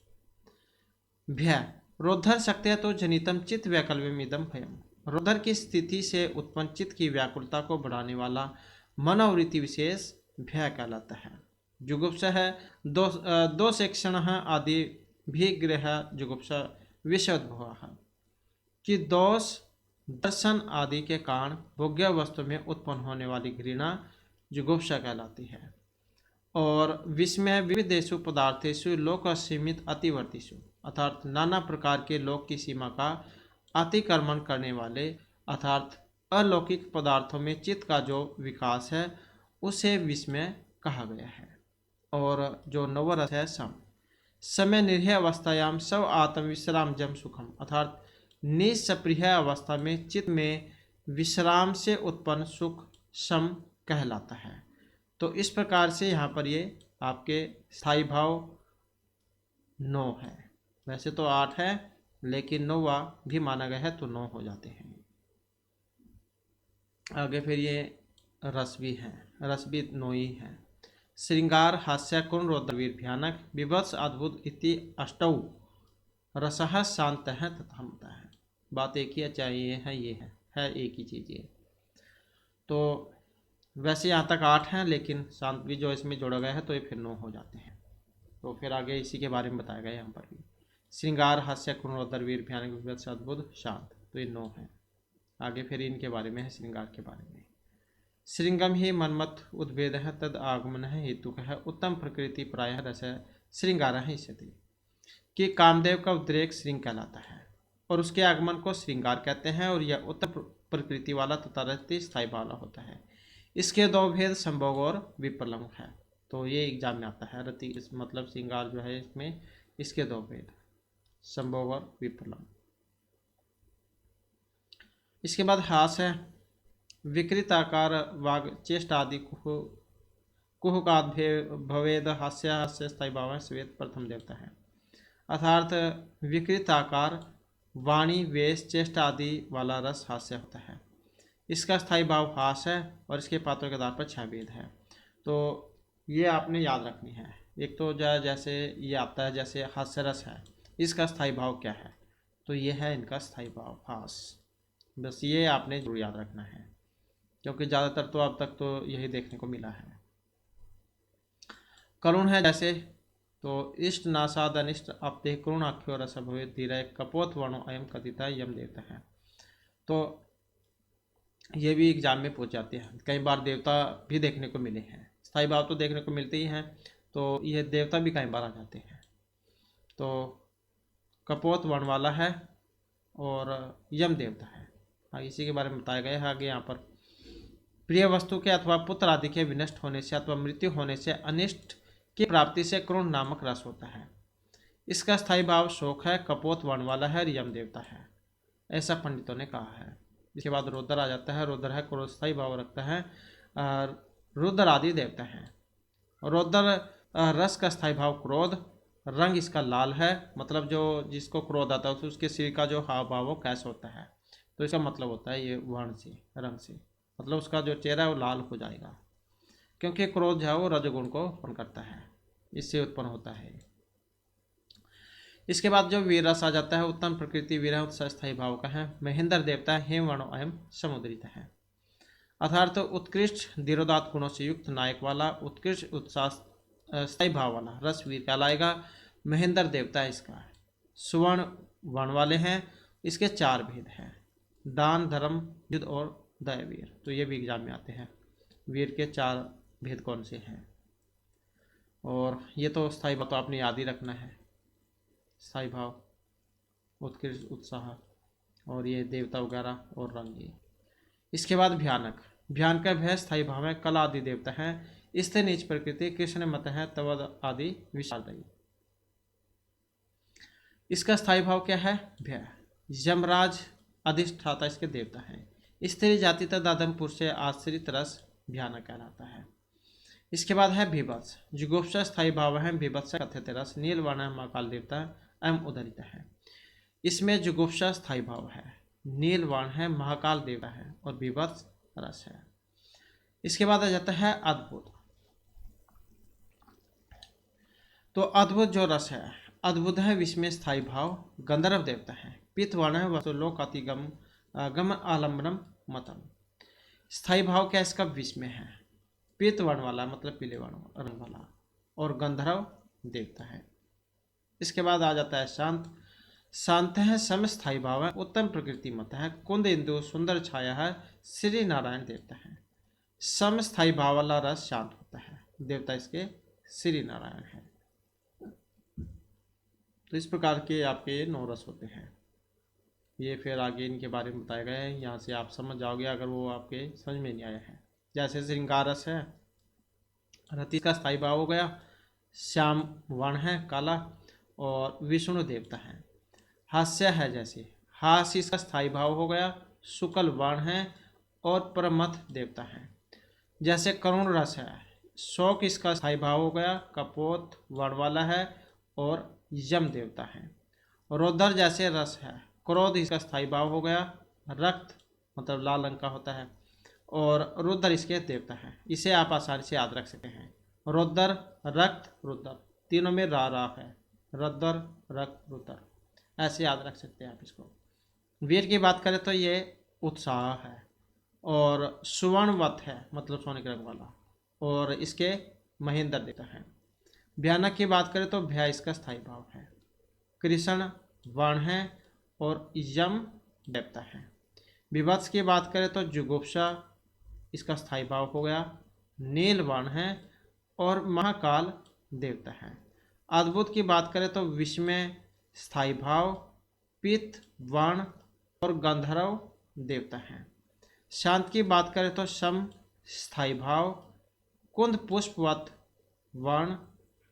भय रोधर शक्ति तो जनितम चित्त वैकल्प्यमिदं भयम, रोधर की स्थिति से उत्पन्न चित्त की व्याकुलता को बढ़ाने वाला मनोवृत्ति विशेष भय कहलाता है। जुगुप्सा है दोष क्षण आदि भी गृह जुगुप्सा विषयोद्भव, कि दोष दर्शन आदि के कारण भोग्य वस्तु में उत्पन्न होने वाली घृणा जुगुप्सा कहलाती है। और विस्मय विविधेषु पदार्थेषु लोक सीमित अतिवर्तिषु, अर्थात नाना प्रकार के लोक की सीमा का अतिक्रमण करने वाले अर्थात अलौकिक पदार्थों में चित्त का जो विकास है उसे विस्मय कहा गया है। और जो नवरस है सम, समय निर्भय अवस्थायाम स्व आत्म विश्राम जम सुखम, अर्थात निष्प्रिय अवस्था में चित्त में विश्राम से उत्पन्न सुख सम कहलाता है। तो इस प्रकार से यहाँ पर ये आपके स्थायी भाव 9 है। वैसे तो 8 है, लेकिन 9वां भी माना गया है तो 9 हो जाते हैं। आगे फिर ये रस भी है, रस भी 9 ही है। श्रृंगार हास्य कुण रौद्रवीर भयानक विभत्स अद्भुत इति अष्टौ रसः शांत है तथा मता है। बात एक ही है, चाहे ये है ये है एक ही चीज़ ये। तो वैसे यहाँ तक 8 हैं, लेकिन शांत भी जो इसमें जोड़ा गया है तो ये फिर 9 हो जाते हैं। तो फिर आगे इसी के बारे में बताया गया है यहाँ पर भी। श्रृंगार हास्य कुण रौद्रवीर भयानक विभत्स अद्भुत शांत, तो ये 9 है। आगे फिर इनके बारे में है, श्रृंगार के बारे में। श्रृंगम ही मनमत उद्भेद है तद आगमन है हेतु है उत्तम प्रकृति प्राय रस श्रृंगार ही सती, कि कामदेव का उद्रेक श्रृंग कहलाता है और उसके आगमन को श्रृंगार कहते हैं, और यह उत्तम प्रकृति वाला तथा रति स्थायी वाला होता है। इसके 2 भेद संभोग और विप्रलंब है। तो ये एग्जाम में आता है, रति मतलब श्रृंगार जो है इसमें इसके 2 भेद संभोग और विप्रलंब। इसके बाद हास है, विकृत आकार वाग चेष्ट आदि कुहकाद भवेद हास्य हास्य स्थायी भाव श्वेत प्रथम देवता है, अर्थात विकृत आकार वाणी वेश चेष्ट आदि वाला रस हास्य होता है। इसका स्थायी भाव हास है और इसके पात्रों के आधार पर 6 भेद है। तो ये आपने याद रखनी है। एक तो जैसे ये आता है जैसे हास्य रस है, इसका स्थायी भाव क्या है, तो ये है इनका स्थायी भाव हास। बस ये आपने जरूर याद रखना है, क्योंकि ज़्यादातर तो अब तक तो यही देखने को मिला है। करुण है जैसे, तो इष्ट नासाद अनिष्ट अपते करुण आख्यो रस भवे धीरे कपोत वर्णो अयम कथिता यम देवता है। तो ये भी एग्जाम में पूछ जाते हैं। कई बार देवता भी देखने को मिले हैं, स्थायी भाव तो देखने को मिलते ही हैं, तो ये देवता भी कई बार आ जाते हैं। तो कपोत वर्ण वाला है और यम देवता है। हाँ, इसी के बारे में बताया गया है आगे यहाँ पर। प्रिय वस्तु के अथवा पुत्र आदि के विनष्ट होने से अथवा मृत्यु होने से अनिष्ट की प्राप्ति से क्रोध नामक रस होता है। इसका स्थायी भाव शोक है, कपोत वर्ण वाला है और यम देवता है, ऐसा पंडितों ने कहा है। इसके बाद रुद्र आ जाता है। रुद्र है क्रोध स्थायी भाव रखता है, रुद्र आदि देवता है। रुद्र रस का स्थायी भाव क्रोध, रंग इसका लाल है, मतलब जो जिसको क्रोध आता है उसके शरीर का जो हाव भाव वो कैसा होता है, तो इसका मतलब होता है ये वर्ण से, रंग से, मतलब उसका जो चेहरा है वो लाल हो जाएगा, क्योंकि क्रोध जो है वो रजगुण को उत्पन्न करता है, इससे उत्पन्न होता है। इसके बाद जो वीर रस आ जाता है, उत्तम प्रकृति वीर उत्साह स्थायी भाव का है। महेंद्र देवता हेम वर्णो अयम समुद्रित है, अर्थात तो उत्कृष्ट धीरोदात गुणों से युक्त नायक वाला उत्कृष्ट उत्साह स्थायी भाव वाला रस वीर कहलाएगा। महेंद्र देवता इसका सुवर्ण वर्ण वाले हैं। इसके 4 भेद हैं, दान धर्म युद्ध और दयावीर। तो ये भी एग्जाम में आते हैं, वीर के 4 भेद कौन से हैं। और ये तो स्थायी भाव तो आपने याद ही रखना है, स्थायी भाव उत्कृष्ट उत्साह और ये देवता वगैरह और रंग ये। इसके बाद भयानक, भयानक भय स्थायी भाव है, कला आदि देवता है। स्थिर नीच प्रकृति कृष्ण मत है, तवद आदि विशालदयी। इसका स्थायी भाव क्या है, भय। यमराज अधिष्ठाता इसके देवता है। स्त्री जाति तद आदमपुर से आश्रित रस भयानक कहलाता है। इसके बाद है भीभत्स, जुगुप्सा स्थायी भाव है, भीभत्स कथित रस नीलवर्ण महाकाल देवता एवं उदरित है। इसमें जुगुप्सा स्थायी भाव है, नीलवर्ण है, महाकाल देवता है और भीभत्स रस है। इसके बाद आ जाता है अद्भुत। तो अद्भुत जो रस है, अद्भुत है विस्मय स्थायी भाव, गंधर्व देवता है। पित्तवर्ण है, वसुलोक अतिगम गम आलम्बनम मतम। स्थायी भाव क्या इसका, विस्मय है, पीत वर्ण वाला मतलब पीले वर्ण रंग वाला, और गंधर्व देवता है। इसके बाद आ जाता है शांत। शांत है, सम स्थायी भाव है, उत्तम प्रकृति मत है, कुंद इंदु सुंदर छाया है, श्री नारायण देवता है। सम स्थायी भाव वाला रस शांत होता है, देवता इसके श्री नारायण है। तो इस प्रकार के आपके 9 रस होते हैं। ये फिर आगे इनके बारे में बताया गया है, यहाँ से आप समझ जाओगे अगर वो आपके समझ में नहीं आया है। जैसे श्रृंगार रस है, रति का स्थायी भाव हो गया, श्याम वर्ण है काला, और विष्णु देवता हैं। हास्य है जैसे हास्य इसका स्थायी भाव हो गया, शुक्ल वर्ण है और परमथ देवता है। जैसे करुण रस है, शोक इसका स्थायी भाव हो गया, कपोत वर्ण वाला है और यम देवता है। रौद्र जैसे रस है, क्रोध इसका स्थायी भाव हो गया, रक्त मतलब लाल रंग का होता है और रुद्र इसके देवता हैं। इसे आप आसानी से याद रख सकते हैं। रौद्र, रक्त, रुद्र, तीनों में रा है, रौद्र, रक्त, रुद्र, ऐसे याद रख सकते हैं आप इसको। वीर की बात करें तो ये उत्साह है और सुवर्णवत है मतलब सोने के रंग वाला और इसके महेंद्र देवता है। भयानक की बात करें तो भय इसका स्थायी भाव है। कृष्ण वर्ण है और यम देवता है। विभत्स की बात करें तो जुगुप्सा इसका स्थायी भाव हो गया, नील वर्ण है और महाकाल देवता है। अद्भुत की बात करें तो विस्मय स्थायी भाव, पित्त वर्ण और गंधर्व देवता है। शांत की बात करें तो सम स्थायी भाव, कुंद पुष्पवत वर्ण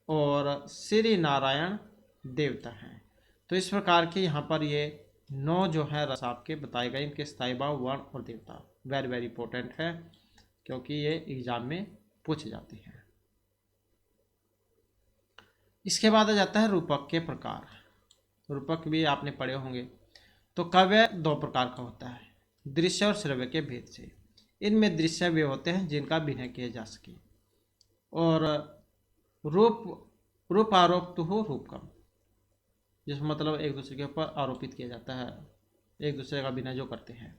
और श्री नारायण देवता हैं। तो इस प्रकार के यहाँ पर ये 9 जो है रस आपके बताए गए, इनके स्थायी भाव, वर्ण और देवता। वेरी वेरी इंपॉर्टेंट है क्योंकि ये एग्जाम में पूछे जाती हैं। इसके बाद आ जाता है रूपक के प्रकार। रूपक भी आपने पढ़े होंगे। तो काव्य 2 प्रकार का होता है, दृश्य और श्रव्य के भेद से। इनमें दृश्य वे होते हैं जिनका अभिनय किया जा सके और रूप आरोप तो हो रूपकम, जिसमें मतलब एक दूसरे के ऊपर आरोपित किया जाता है, एक दूसरे का अभिनय जो करते हैं।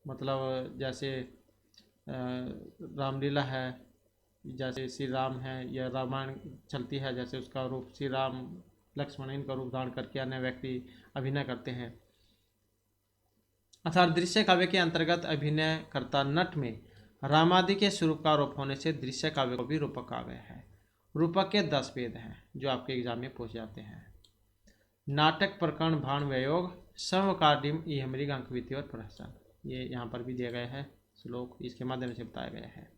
मतलब जैसे रामलीला है, जैसे श्री राम है या रामायण चलती है, जैसे उसका रूप श्री राम लक्ष्मण इनका रूप धारण करके अन्य व्यक्ति अभिनय करते हैं। अर्थात दृश्य काव्य के अंतर्गत अभिनय करता नट में रामादि के स्वरूप का आरोप होने से दृश्य काव्य को भी रूपक काव्य है। रूपक के 10 भेद हैं जो आपके एग्जाम में पूछ जाते हैं। नाटक, प्रकरण, भाण, व्ययोग, समकालीन, इहमृग, अंकविति और प्रहसन। ये यहाँ पर भी दिए गए हैं श्लोक, इसके माध्यम से बताया गया है।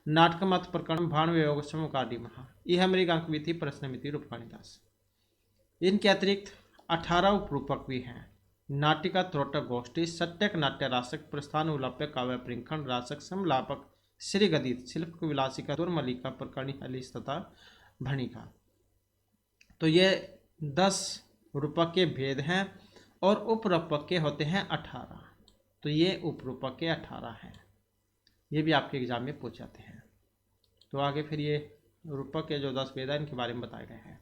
नाटक, मत, प्रकरण, भाण, व्ययोग, समकालीन, इहमृग, अंकविति, प्रश्नमिति, रूपकाणिदास। इनके अतिरिक्त 18 उपरूपक भी हैं। नाटिका, त्रोटक, गोष्ठी, सट्यक, नाट्य रासक, प्रस्थान, उलाप्य, काव्य, प्रिंखण, रासक, समलापक, श्रीगदित, शिल्प विलासिका, दुर्मलिका, प्रकरणी, हलीस तथा भणिका। तो ये 10 रूपक के भेद हैं और उपरूपक के होते हैं 18। तो ये उपरूपक के 18 हैं, ये भी आपके एग्जाम में पूछ जाते हैं। तो आगे फिर ये रूपक के जो 10 भेद हैं इनके बारे में बताया गया है,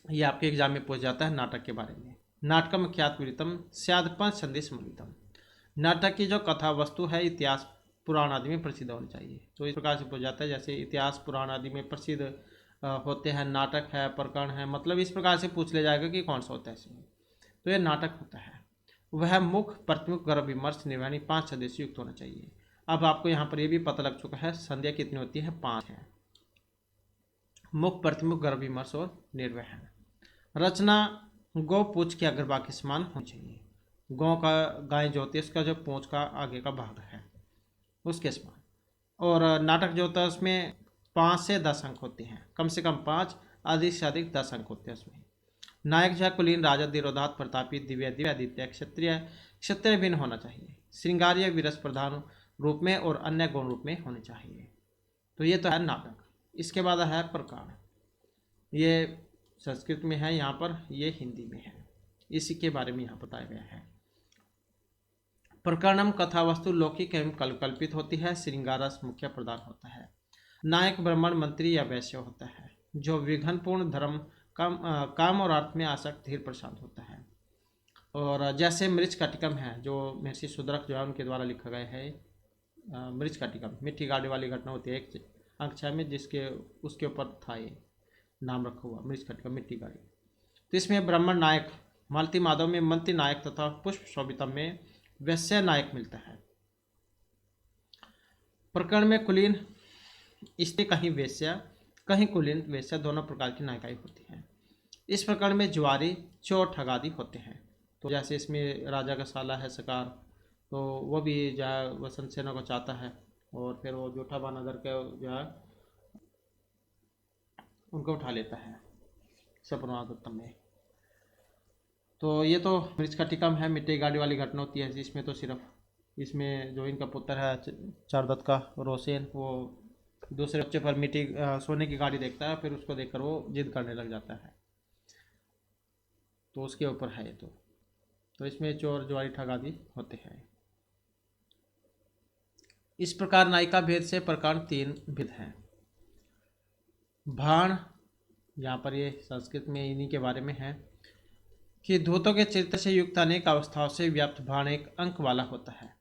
ये आपके एग्जाम में पूछ जाता है नाटक के बारे में। नाटकम ख्यातविदितम स्यादपंच संदेश मलितम। नाटक की जो कथा वस्तु है इतिहास पुराण आदि में प्रसिद्ध होनी चाहिए। तो इस प्रकार से पूछ जाता है, जैसे इतिहास पुराण आदि में प्रसिद्ध होते हैं, नाटक है, प्रकरण है, मतलब इस प्रकार से पूछ ले जाएगा कि कौन सा होता है इसमें। तो यह नाटक होता है। वह मुख, प्रतिमुख, गर्भ, विमर्श, निर्वाणी 5 सदस्य युक्त होना चाहिए। अब आपको यहाँ पर यह भी पता लग चुका है संध्या कितनी होती है, 5 है। मुख, प्रतिमुख, गर्भ, विमर्श और निर्वहन। रचना गौ पूंछ के अग्रभाग के समान होनी चाहिए। गौ का, गाय जो होती है उसका जो पूंछ का आगे का भाग है उसके समान। और नाटक जो होता है उसमें 5 से 10 अंक होते हैं, कम से कम 5, अधिक से अधिक 10 अंक होते हैं उसमें। नायक जो है कुलीन, राजा, धीरोदात, प्रतापी, दिव्य, दिव्यादित्य, क्षत्रिय, क्षत्रिय भिन्न होना चाहिए। श्रृंगारिय, विरस प्रधान रूप में और अन्य गौण रूप में होने चाहिए। तो ये तो है नाटक। इसके बाद है प्रकार। ये संस्कृत में है, यहाँ पर ये हिंदी में है, इसी के बारे में यहाँ बताया गया है। प्रकरणम कथा वस्तु लौकिक एवं कल्पित होती है। श्रृंगारस मुख्य प्रधान होता है। नायक ब्राह्मण, मंत्री या वैश्य होता है जो विघ्नपूर्ण धर्म, काम और अर्थ में आसक्त, धीर, प्रशांत होता है। और जैसे मृच्छकटिकम है जो महर्षि शूद्रक जो है उनके द्वारा लिखा गया है। मृच्छकटिकम मिट्टी गाड़ी वाली घटना होती है, एक अंक 6 में, जिसके उसके ऊपर था ये नाम रखा हुआ, मृच्छकटिकम मिट्टी गाड़ी। तो इसमें ब्राह्मण नायक, मालती माधव में मंत्री नायक तथा पुष्प शोभितम में वैश्य नायक मिलता है। प्रकरण में कुलीन स्त्री, कहीं वैश्या कहीं कुलीन वैश्या, दोनों प्रकार की नायिकाएं होती हैं। इस प्रकरण में जुआरी, चोर, ठगादी होते हैं। तो जैसे इसमें राजा का साला है सकार, तो वो भी जो है वसंत सेना को चाहता है और फिर वो जोठा बानादर के जो है उनको उठा लेता है। सप्रमादत्तम में। तो ये तो मृच्छकटिकम है, मिट्टी गाड़ी वाली घटना होती है। इसमें तो सिर्फ इसमें जो इनका पुत्र है चारदत्त का रोसेन, वो दूसरे बच्चे पर मिट्टी सोने की गाड़ी देखता है, फिर उसको देखकर वो जिद करने लग जाता है। तो उसके ऊपर है ये। तो इसमें चोर जुआरी ठग आदि होते हैं। इस प्रकार नायिका भेद से प्रकार 3 भेद हैं। भाण, यहाँ पर ये संस्कृत में इन्हीं के बारे में है कि धूतों के चरित्र से युक्त अनेक अवस्थाओं से व्याप्त भाण एक अंक वाला होता है।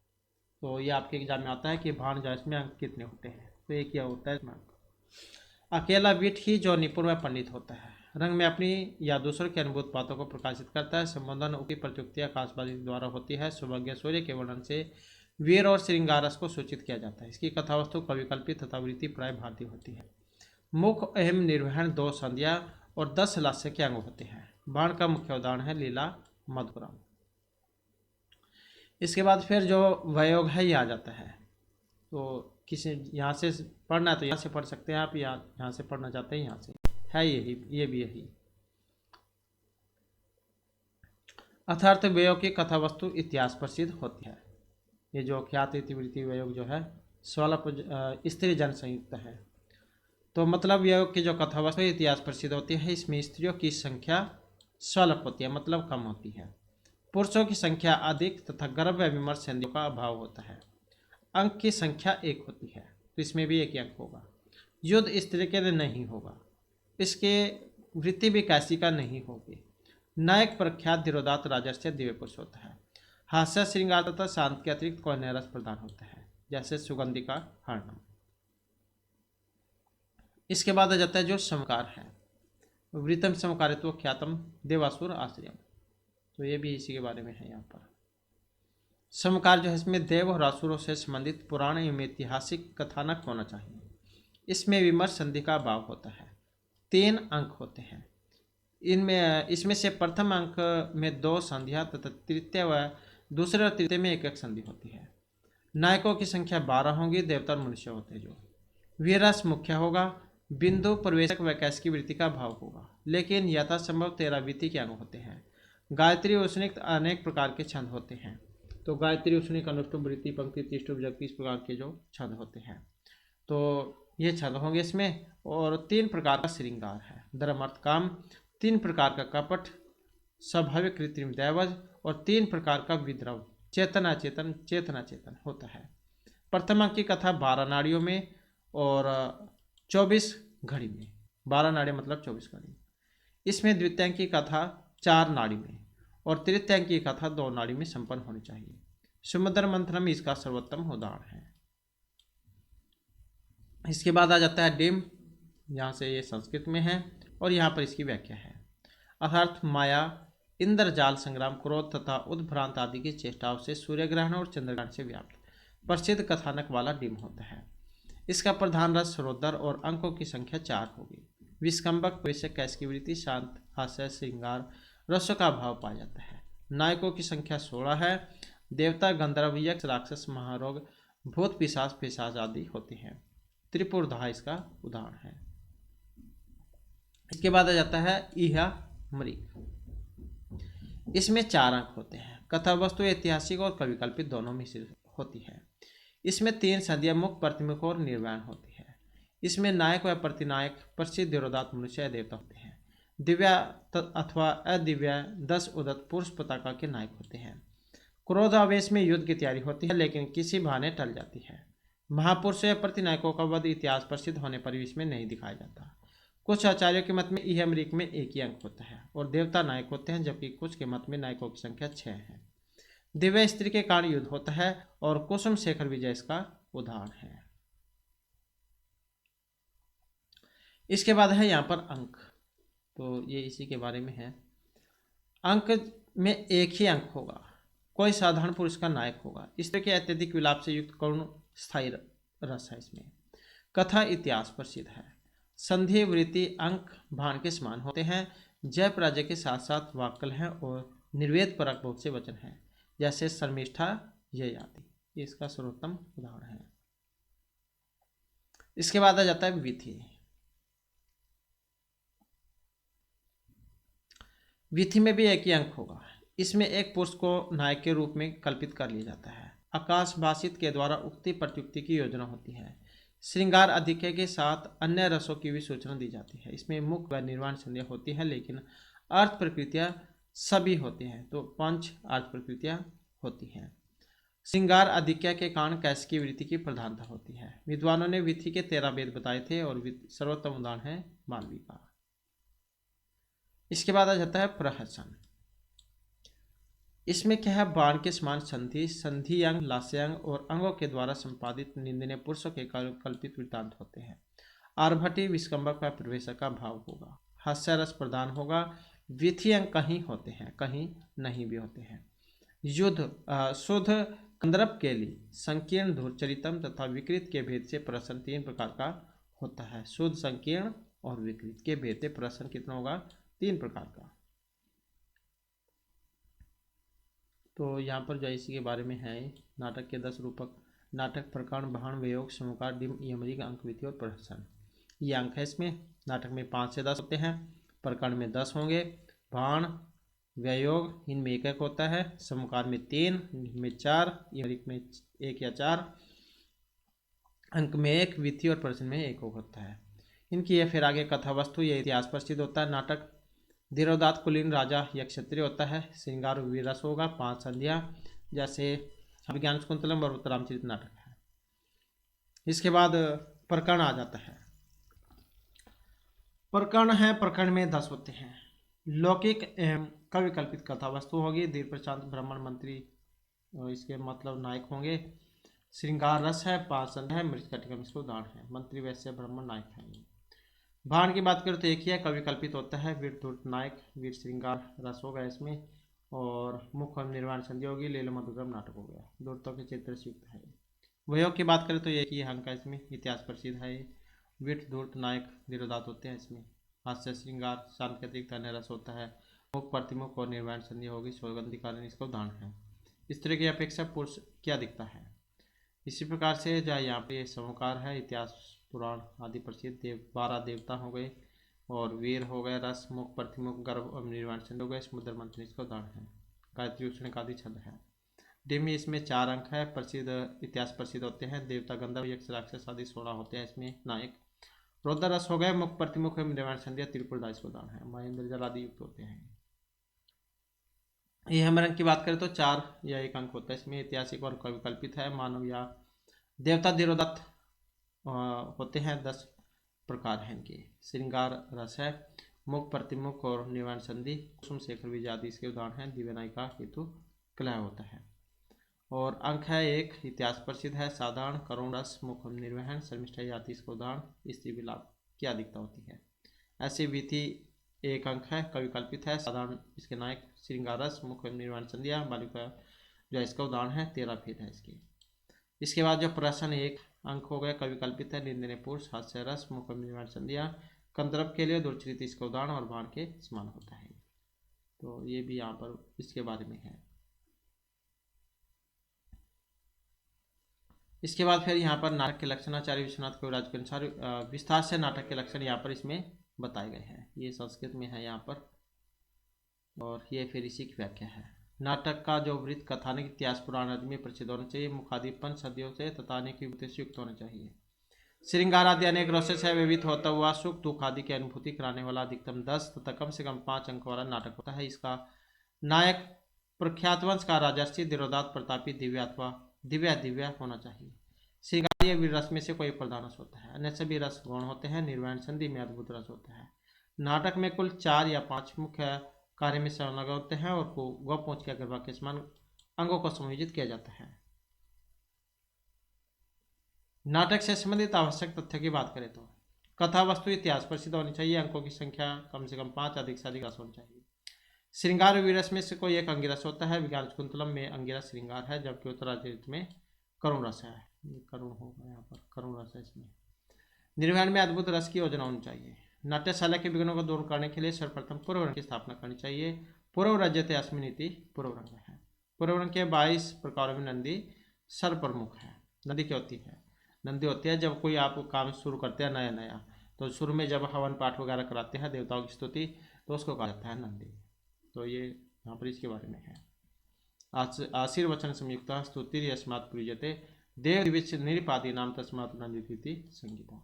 तो ये आपके एग्जाम में आता है कि भाण जो इसमें अंक कितने होते हैं। तो एक क्या होता है इसमें अंक। अकेला विट ही जो निपुण व पंडित होता है, रंग में अपनी या दूसरों की अनुभूत बातों को प्रकाशित करता है। संबोधन की प्रत्युक्ति आकाशवाणी द्वारा होती है। सौभाग्य सूर्य के वर्णन से वीर और श्रृंगारस को सूचित किया जाता है। इसकी कथावस्तु कविकल्पित तथा वृत्ति प्राय भारतीय होती है। मुख एवं निर्वहन 2 संध्या और 10 लास्य के अंग होते हैं। बाण का मुख्य उदाहरण है लीला मधुरम। इसके बाद फिर जो वयोग है ये आ जाता है। तो किसी यहाँ से पढ़ना है तो यहाँ से पढ़ सकते हैं आप, या यहाँ से पढ़ना चाहते हैं यहाँ से, है यही, ये भी यही। अर्थात वयोग की कथा वस्तु इतिहास प्रसिद्ध होती है। ये जो ख्यात इतिवृत्ति वयोग जो है स्वल्प स्त्री जन संयुक्त है। तो मतलब वयोग की जो कथा वस्तु इतिहास प्रसिद्ध होती है, इसमें स्त्रियों की संख्या स्वल्प होती है, मतलब कम होती है। पुरुषों की संख्या अधिक तथा गर्भ व विमर्श संधियों का अभाव होता है। अंक की संख्या 1 होती है, तो इसमें भी 1 अंक होगा। युद्ध इस तरीके से नहीं होगा। इसके वृत्ति भी कैसी का नहीं होगी। नायक प्रख्यात धीरोदात राजर्षि दिव्य पुरुष होता है। हास्य श्रृंगार तथा शांत के अतिरिक्त कोई नया रस प्रदान होता है, जैसे सुगंधि का हरणम। इसके बाद आ जाता है जो समकार है। वृतम समकारित्व ख्यातम देवासुर आश्रयम। तो ये भी इसी के बारे में है। यहाँ पर समकार जो है इसमें देव और असुरों से संबंधित पुराण एवं ऐतिहासिक कथानक होना चाहिए। इसमें विमर्श संधि का भाव होता है। 3 अंक होते हैं। इसमें से प्रथम अंक में 2 संधियां तथा तृतीय व दूसरे और तृतीय में 1 संधि होती है। नायकों की संख्या 12 होंगी। देवता और मनुष्य होते हैं। जो वीरस मुख्य होगा। बिंदु प्रवेशक व कैश की वृत्ति का भाव होगा, लेकिन यथासंभव 13 वृत्ति के अंग होते हैं। गायत्री उष्णिक अनेक प्रकार के छंद होते हैं। तो गायत्री उष्णिक अनुष्टुप वृत्ति पंक्ति तिष्टुप जगति इस प्रकार के जो छंद होते हैं, तो ये छंद होंगे इसमें। और 3 प्रकार का श्रृंगार है। धर्म अर्थ काम। 3 प्रकार का कपट, स्वाभाविक कृत्रिम दैवज, और 3 प्रकार का विद्रव चेतना चेतन चेतना चेतन होता है। प्रथम अंक की कथा 12 नाड़ियों में और 24 घड़ी में। 12 नाड़ी मतलब 24 घड़ी। इसमें द्वितीय अंक की कथा 4 नाड़ी में और तृतीय अंक की कथा 2 नाड़ी में संपन्न होनी चाहिए। सुमद्र मंथनम इसका सर्वोत्तम उदाहरण है। इसके बाद आ जाता है डिम। यहाँ से ये संस्कृत में है और यहाँ पर इसकी व्याख्या है। अर्थात माया, इंद्रजाल, संग्राम, क्रोध तथा उद्भ्रांत आदि की चेष्टाओं से सूर्यग्रहण और चंद्रग्रहण से व्याप्त प्रसिद्ध कथानक वाला डिम होता है। इसका प्रधान रस सरोदर और अंकों की संख्या 4 होगी। विस्कंबक प्रवेशक कैश की वृत्ति, शांत, हास्य, श्रृंगार, रसों का भाव पाया जाता है। नायकों की संख्या 16 है। देवता, गंधर्व, यक्ष, राक्षस, महारोग, भूत, पिशाच, पिशाच आदि होते हैं। त्रिपुरधा इसका उदाहरण है। इसके बाद आ जाता है इहा मृग। इसमें 4 अंक होते हैं। कथा वस्तु ऐतिहासिक और कविकल्पित दोनों मिश्रित होती है। इसमें 3 संधियां मुख, प्रतिमुख और निर्वाण होती है। इसमें नायक व प्रतिनायक प्रसिद्ध धीरोदात मनुष्य या देवता होते हैं। दिव्या अथवा अदिव्या 10 उदत पुरुष पताका के नायक होते हैं। क्रोध आवेश में युद्ध की तैयारी होती है, लेकिन किसी बहाने टल जाती है। महापुरुषों या प्रतिनायकों का वध इतिहास प्रसिद्ध होने पर भी इसमें नहीं दिखाया जाता। कुछ आचार्यों के मत में यह अमरीक में 1 ही अंक होता है और देवता नायक होते हैं, जबकि कुछ के मत में नायकों की संख्या 6 है। दिव्य स्त्री के कारण युद्ध होता है और कुसुम शेखर विजय इसका उदाहरण है। इसके बाद है यहाँ पर अंक। तो ये इसी के बारे में है। अंक में 1 ही अंक होगा। कोई साधारण पुरुष का नायक होगा। इस तरह के अत्यधिक विलाप से युक्त करुण स्थायी रस है इसमें। कथा इतिहास प्रसिद्ध है। संधि वृत्ति अंक भाण के समान होते हैं। जय पराजय के साथ साथ वाक्कल हैं और निर्वेद परक बहुत से वचन हैं, जैसे शर्मिष्ठा, ये आदि। ये इसका सर्वोत्तम उदाहरण है। इसके बाद आ जाता है विधि। विधि में भी एक ही अंक होगा। इसमें एक पुरुष को नायक के रूप में कल्पित कर लिया जाता है। आकाश भाषित के द्वारा उक्ति प्रत्युक्ति की योजना होती है। श्रृंगार अधिक्य के साथ अन्य रसों की भी सूचना दी जाती है। इसमें मुख्य व निर्वाण संध्या होती है, लेकिन अर्थ प्रकृतियां सभी होती हैं, तो 5 अर्थ प्रकृतियां होती हैं। श्रृंगार अधिक्य के कारण कैसिकी वृत्ति की प्रधानता होती है। विद्वानों ने विधि के 13 वेद बताए थे और सर्वोत्तम उदाहरण है मालवी का। इसके बाद आ जाता है प्रहसन। इसमें क्या है, बाण के समान संधि, संधि अंग, लास्यांग और अंगों के द्वारा संपादित निंदनीय पुरुषों के कल्पित वृत्तांत होते हैं। आर्भटी विस्कंबक व प्रवेशक का भाव होगा। हास्य रस प्रदान होगा। विधि अंग कहीं होते हैं, कहीं नहीं भी होते हैं। युद्ध शुद्ध कंदर्प के लिए संकीर्ण धूर्चरितम तथा विकृत के भेद से प्रश्न 3 प्रकार का होता है। शुद्ध, संकीर्ण और विकृत के भेद से प्रश्न कितना होगा, 3 प्रकार का। तो यहाँ पर जो इसी के बारे में है, नाटक के 10 रूपक, नाटक, प्रकरण, भाण, वियोग, समुकार, डिम, यमरी, अंक, विधि और प्रहसन, ये अंक है। इसमें नाटक में 5 से 10 होते हैं, प्रकरण में 10 होंगे, भाण, व्ययोग इनमें 1 होता है, समुकार में 3, में 4, यमरी में 1 या 4, अंक में 1, विधि और प्रहसन में 1 होता है। इनकी ये फिर आगे कथा वस्तु, ये इतिहास प्रसिद्ध होता है। नाटक धीरोदात कुलीन राजा या क्षत्रिय होता है। श्रृंगार वीरस होगा। 5 संध्या, जैसे अभिज्ञान शकुंतलम और रामचरित नाटक है। इसके बाद प्रकरण आ जाता है। प्रकरण है, प्रकरण में 10 होते हैं। लौकिक एवं कवि कल्पित कथा वस्तु होगी। दीर्घ प्रशांत ब्राह्मण मंत्री, इसके मतलब नायक होंगे। श्रृंगार रस है। 5 संध्या है। मृत कटिका इसका उदाहरण है। मंत्री वैश्य ब्राह्मण नायक है। भाण की बात करें तो एक ही है, कवि कल्पित होता है। वीर धूर्त नायक, वीर श्रृंगार रस होगा इसमें, और मुख्य निर्वाण संध्या होगी। लीला मधुग्रम नाटक हो गया। धूर्तों के चित्र से युक्त है। वयोग की बात करें तो एक ही अंक है इसमें, इतिहास प्रसिद्ध है। वीर धूर्त नायक धीरोदात होते हैं इसमें। हास्य श्रृंगार सांकेतिक अन्य रस होता है। मुख प्रतिमुख और निर्वाण संध्या होगी। सौगंधी कालीन इसका उदाहरण है। स्त्री की अपेक्षा पुरुष क्या दिखता है। इसी प्रकार से जहाँ यहाँ पे समुकार है, इतिहास पुराण आदि प्रसिद्ध 12 देवता हो गए, और वीर हो गए, रस, मुख प्रतिमुख, गर्भ और निर्वाण संध्या हो गए। समुद्र मंथन इसका उदाहरण है। गायत्री उष्णिक आदि छंद है। डिमी इसमें 4 अंक है। प्रसिद्ध इतिहास प्रसिद्ध होते हैं। देवता गंधर्व यक्ष राक्षस आदि 16 होते हैं इसमें नायक। रौद्र रस हो गए। मुख प्रतिमुख एवं निर्वाण संध्या त्रिपुरदा इसका उदाहरण है। महेंद्र जल आदि युक्त होते हैं। ये हम रंग की बात करें तो 4 या 1 अंक होता है इसमें। ऐतिहासिक और कवि कल्पित है। मानव या देवता धीरोदत्त होते हैं। 10 प्रकार हैं इनके। श्रृंगार रस है। मुख प्रतिमुख और निर्वाण संधि, कुसुम शेखर विजय आदि इसके उदाहरण हैं। दिव्य नायिका हेतु कलह होता है। और अंक है 1, इतिहास प्रसिद्ध है। साधारण, करुण रस, मुख निर्वहन, शर्मिष्ठा आदि इसका उदाहरण। स्त्री विलाप की अधिकता होती है। ऐसी विधि 1 अंक है, कवि कल्पित है। साधारण इसके नायक श्रृंगार रस, मुख निर्वाण संध्या, बालिका जो इसका उदाहरण है। 13 भेद है इसके। इसके बाद जो प्रश्न 1 अंक हो गया, कवि कल्पित है। निंदनीय पुरुष, हास्य रस, मुख निर्वाण संध्या, कंदर्प के लिए दुर्चरित इसका उदाहरण और बाण के समान होता है। तो ये भी यहाँ पर इसके बारे में है। इसके बाद फिर यहाँ पर नाटक के लक्षण आचार्य विश्वनाथ कविराज के अनुसार विस्तार से नाटक के लक्षण यहाँ पर इसमें बताए गए हैं। ये संस्कृत में है यहाँ पर, और ये फिर इसी की व्याख्या है। नाटक का जो वृत्त कथानक इतिहास पुराण आदि में प्रसिद्ध होना चाहिए। मुखादिपन सदियों से तथा अनेक युक्ति से युक्त होना चाहिए। श्रृंगार आदि अनेक रसों से व्यवहित होता हुआ सुख दुख आदि की अनुभूति कराने वाला अधिकतम 10 तथा कम से कम 5 अंक वाला नाटक होता है। इसका नायक प्रख्यात का राजर्षि धीरोदात प्रतापी दिव्य अथवा दिव्या होना चाहिए। श्रृंगार या वीर रस में से कोई प्रधान रस होता है। अन्य सभी रस गौण होते हैं। निर्वाण संधि में अद्भुत रस होता है। नाटक में कुल 4 या 5 मुख्य कार्य में संलग्न होते हैं, और को गौ पहुंच के गर्भा के समान अंगों को समायोजित किया जाता है। नाटक से संबंधित आवश्यक तथ्य की बात करें तो कथा वस्तु इतिहास प्रसिद्ध होनी चाहिए। अंकों की संख्या कम से कम 5, अधिक से अधिक रस होनी चाहिए। श्रृंगार वीरस में से कोई एक अंगिरस होता है। विज्ञान शकुंतलम में अंगिरस श्रृंगार है, जबकि उत्तराचरित में करुण रस है। करुण होगा यहाँ पर, करुण रस है इसमें। निर्वहन में अद्भुत रस की योजना होनी चाहिए। नाट्यशाला के विघ्नों को दूर करने के लिए सर्वप्रथम पूर्व रंग की स्थापना करनी चाहिए। पूर्व रजते अस्मिन नीति पूर्व रंग है। पूर्व रंग के 22 प्रकारों में नंदी सर्वप्रमुख है। नंदी क्या होती है? नंदी होती है जब कोई आप काम शुरू करते हैं नया नया, तो शुरू में जब हवन पाठ वगैरह कराते हैं देवताओं की स्तुति, तो उसको कहा जाता है नंदी। तो ये यहाँ पर इसके बारे में है। आशीर्वचन संयुक्त स्तुति यस्मात् पूज्यते देव दिविच निरिपादी नाम तस्मात् नंदिति संगीता।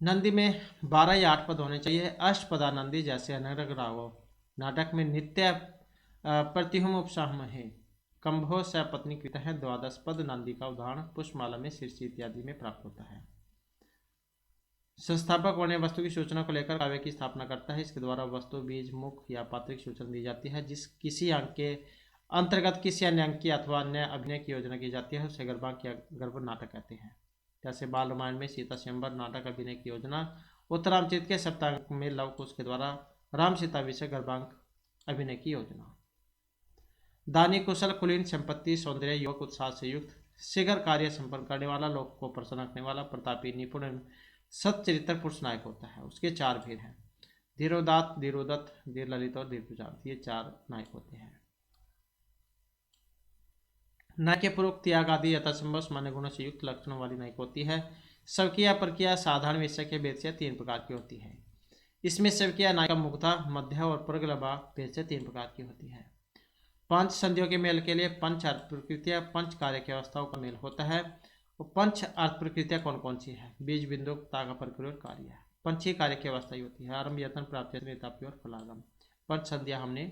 नंदी में 12 या 8 पद होने चाहिए। अष्टपदा नंदी जैसे अनरग रावो नाटक में नित्य प्रतिहुम उपसाहम है। कंभो स पत्नी कृत है। 12 पद नंदी का उदाहरण पुष्पमाला में शीर्षी इत्यादि में प्राप्त होता है। संस्थापक वर्ण वस्तु की सूचना को लेकर काव्य की स्थापना करता है। इसके द्वारा वस्तु बीज मुख या पात्र की सूचना दी जाती है। जिस किसी अंक के अंतर्गत किसी अन्य अंक की अथवा अन्य अभिनय की योजना की जाती है उसे गर्भांक या गर्भ नाटक कहते हैं। जैसे बाल रामायण में सीता स्वयंवर नाटक अभिनय की योजना, उत्तरामचरित के सप्तांक में लव कुश के द्वारा राम सीता विषय गर्भांक अभिनय की योजना। दानी कुशल कुलीन संपत्ति सौंदर्य युवक उत्साह से युक्त शीघ्र कार्य संपन्न करने वाला, लोक को प्रसन्न रखने वाला, प्रतापी निपुण सच्चरित्र पुरुष नायक होता है। उसके 4 भेद हैं, धीरोदात, धीरोदत्त, धीर ललित और धीर पुजार्थ। ये 4 नायक होते हैं। नायक के पूर्वक त्याग आदि यथासंभव सामान्य गुणों से युक्त लक्षणों वाली नायक होती है। स्वकीय प्रक्रिया साधारण विषय के भेद से 3 प्रकार की होती है। इसमें स्वकीय नायिका मुग्धा, मध्य और प्रगल्भा भेद से 3 प्रकार की होती है। 5 संधियों के मेल के लिए पंच अर्थ प्रकृतियां, पंच कार्य की अवस्थाओं का मेल होता है। और पंच अर्थ प्रकृतियां कौन कौन सी है? बीज, बिंदु, ताका, प्रक्रिया और कार्य। पंच कार्य की अवस्था ही होती है, आरंभ, यत्न, प्राप्ति, नेतापी और फलागम। पंच संध्या हमने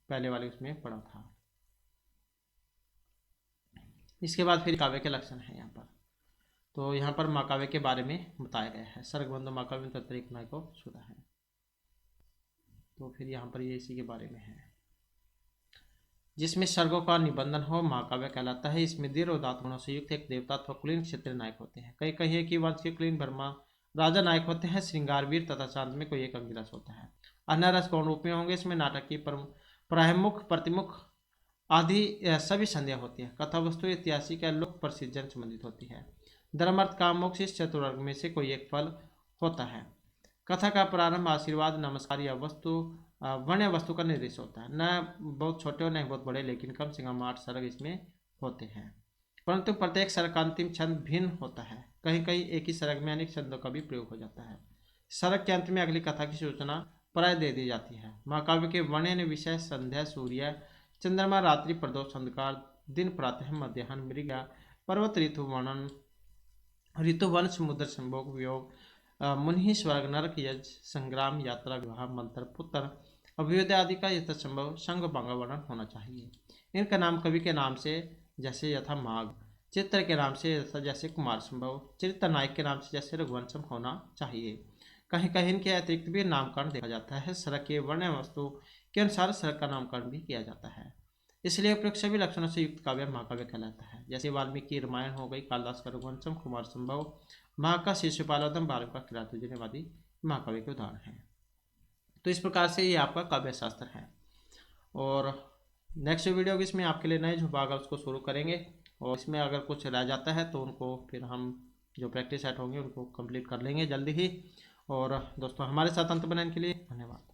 पहले वाले उसमें पढ़ा था। इसके बाद फिर काव्य के लक्षण है यहाँ पर। तो यहाँ पर महाकाव्य के बारे में बताया गया है। सर्गबंध महाकाव्य में तत्रिक नायको सुधा है। तो फिर यहाँ पर ये इसी के बारे में है। जिसमें सर्गों का निबंधन हो महाकाव्य कहलाता है। इसमें दीर्घ उदात्त गुणों से युक्त एक देवता अथवा कुलीन क्षेत्रीय नायक होते हैं। कई कहिए कि वंश के कुलीन ब्रह्मा राजा नायक होते हैं। श्रृंगार वीर तथा शांत में कोई एक अंगिरस होता है। अन्य रस कौन रूप में होंगे? इसमें नाटक की प्रायमुख, प्रतिमुख आदि सभी संध्या होती है। कथा वस्तु ऐतिहासिक या लोक प्रसिद्ध जन संबंधित होती है। धर्म अर्थ काम मोक्ष इस चतुर्वर्ग में से कोई एक फल होता है। कथा का प्रारंभ आशीर्वाद, नमस्कार या वस्तु वर्ण वस्तु का निर्देश होता है। न बहुत छोटे और न बहुत बड़े, लेकिन कम से कम 8 सर्ग इसमें होते हैं। परंतु प्रत्येक सर्ग का अंतिम छंद भिन्न होता है। कहीं कहीं एक ही सर्ग में अनेक छंदों का भी प्रयोग हो जाता है। सर्ग के अंत में अगली कथा की सूचना प्राय दे दी जाती है। महाकाव्य के वर्णन विषय संध्या, सूर्य, चंद्रमा, रात्रि, प्रदोष, अंधकार, दिन, प्रातः, मध्याह्न, मृगा, पर्वत, ऋतु वर्णन, ऋतुवन, समुद्र, संभोग, वियोग, मुनि, स्वर्ग, नरक, यज्ञ, संग्राम, यात्रा, विवाह, मंत्र, पुत्र, अभ्युदय आदि का यथासंभव संग भंग वर्णन होना चाहिए। इनका नाम कवि के नाम से जैसे यथा माघ, चित्र के नाम से जैसे कुमार संभव, चरित्र नायक के नाम से जैसे रघुवंशम होना चाहिए। कहीं कहीं इनके अतिरिक्त भी नामकरण देखा जाता है। सर्ग के वर्ण वस्तु के अनुसार सर्ग का नामकरण भी किया जाता है। इसलिए उपयुक्त सभी लक्षणों से युक्त काव्य महाकाव्य कहलाता है। जैसे वाल्मीकि रामायण हो गई, कालिदास का रघुवंशम, कुमार संभव, माँ का शिशुपालोदम, बालक का किरातुजन आदि महाकाव्य के उदाहरण हैं। तो इस प्रकार से ये आपका काव्य शास्त्र है। और नेक्स्ट वीडियो भी इसमें आपके लिए नए जो भाग है उसको शुरू करेंगे। और इसमें अगर कुछ रह जाता है तो उनको फिर हम जो प्रैक्टिस सेट होंगे उनको कंप्लीट कर लेंगे जल्दी ही। और दोस्तों हमारे साथ अंत बनाने के लिए धन्यवाद।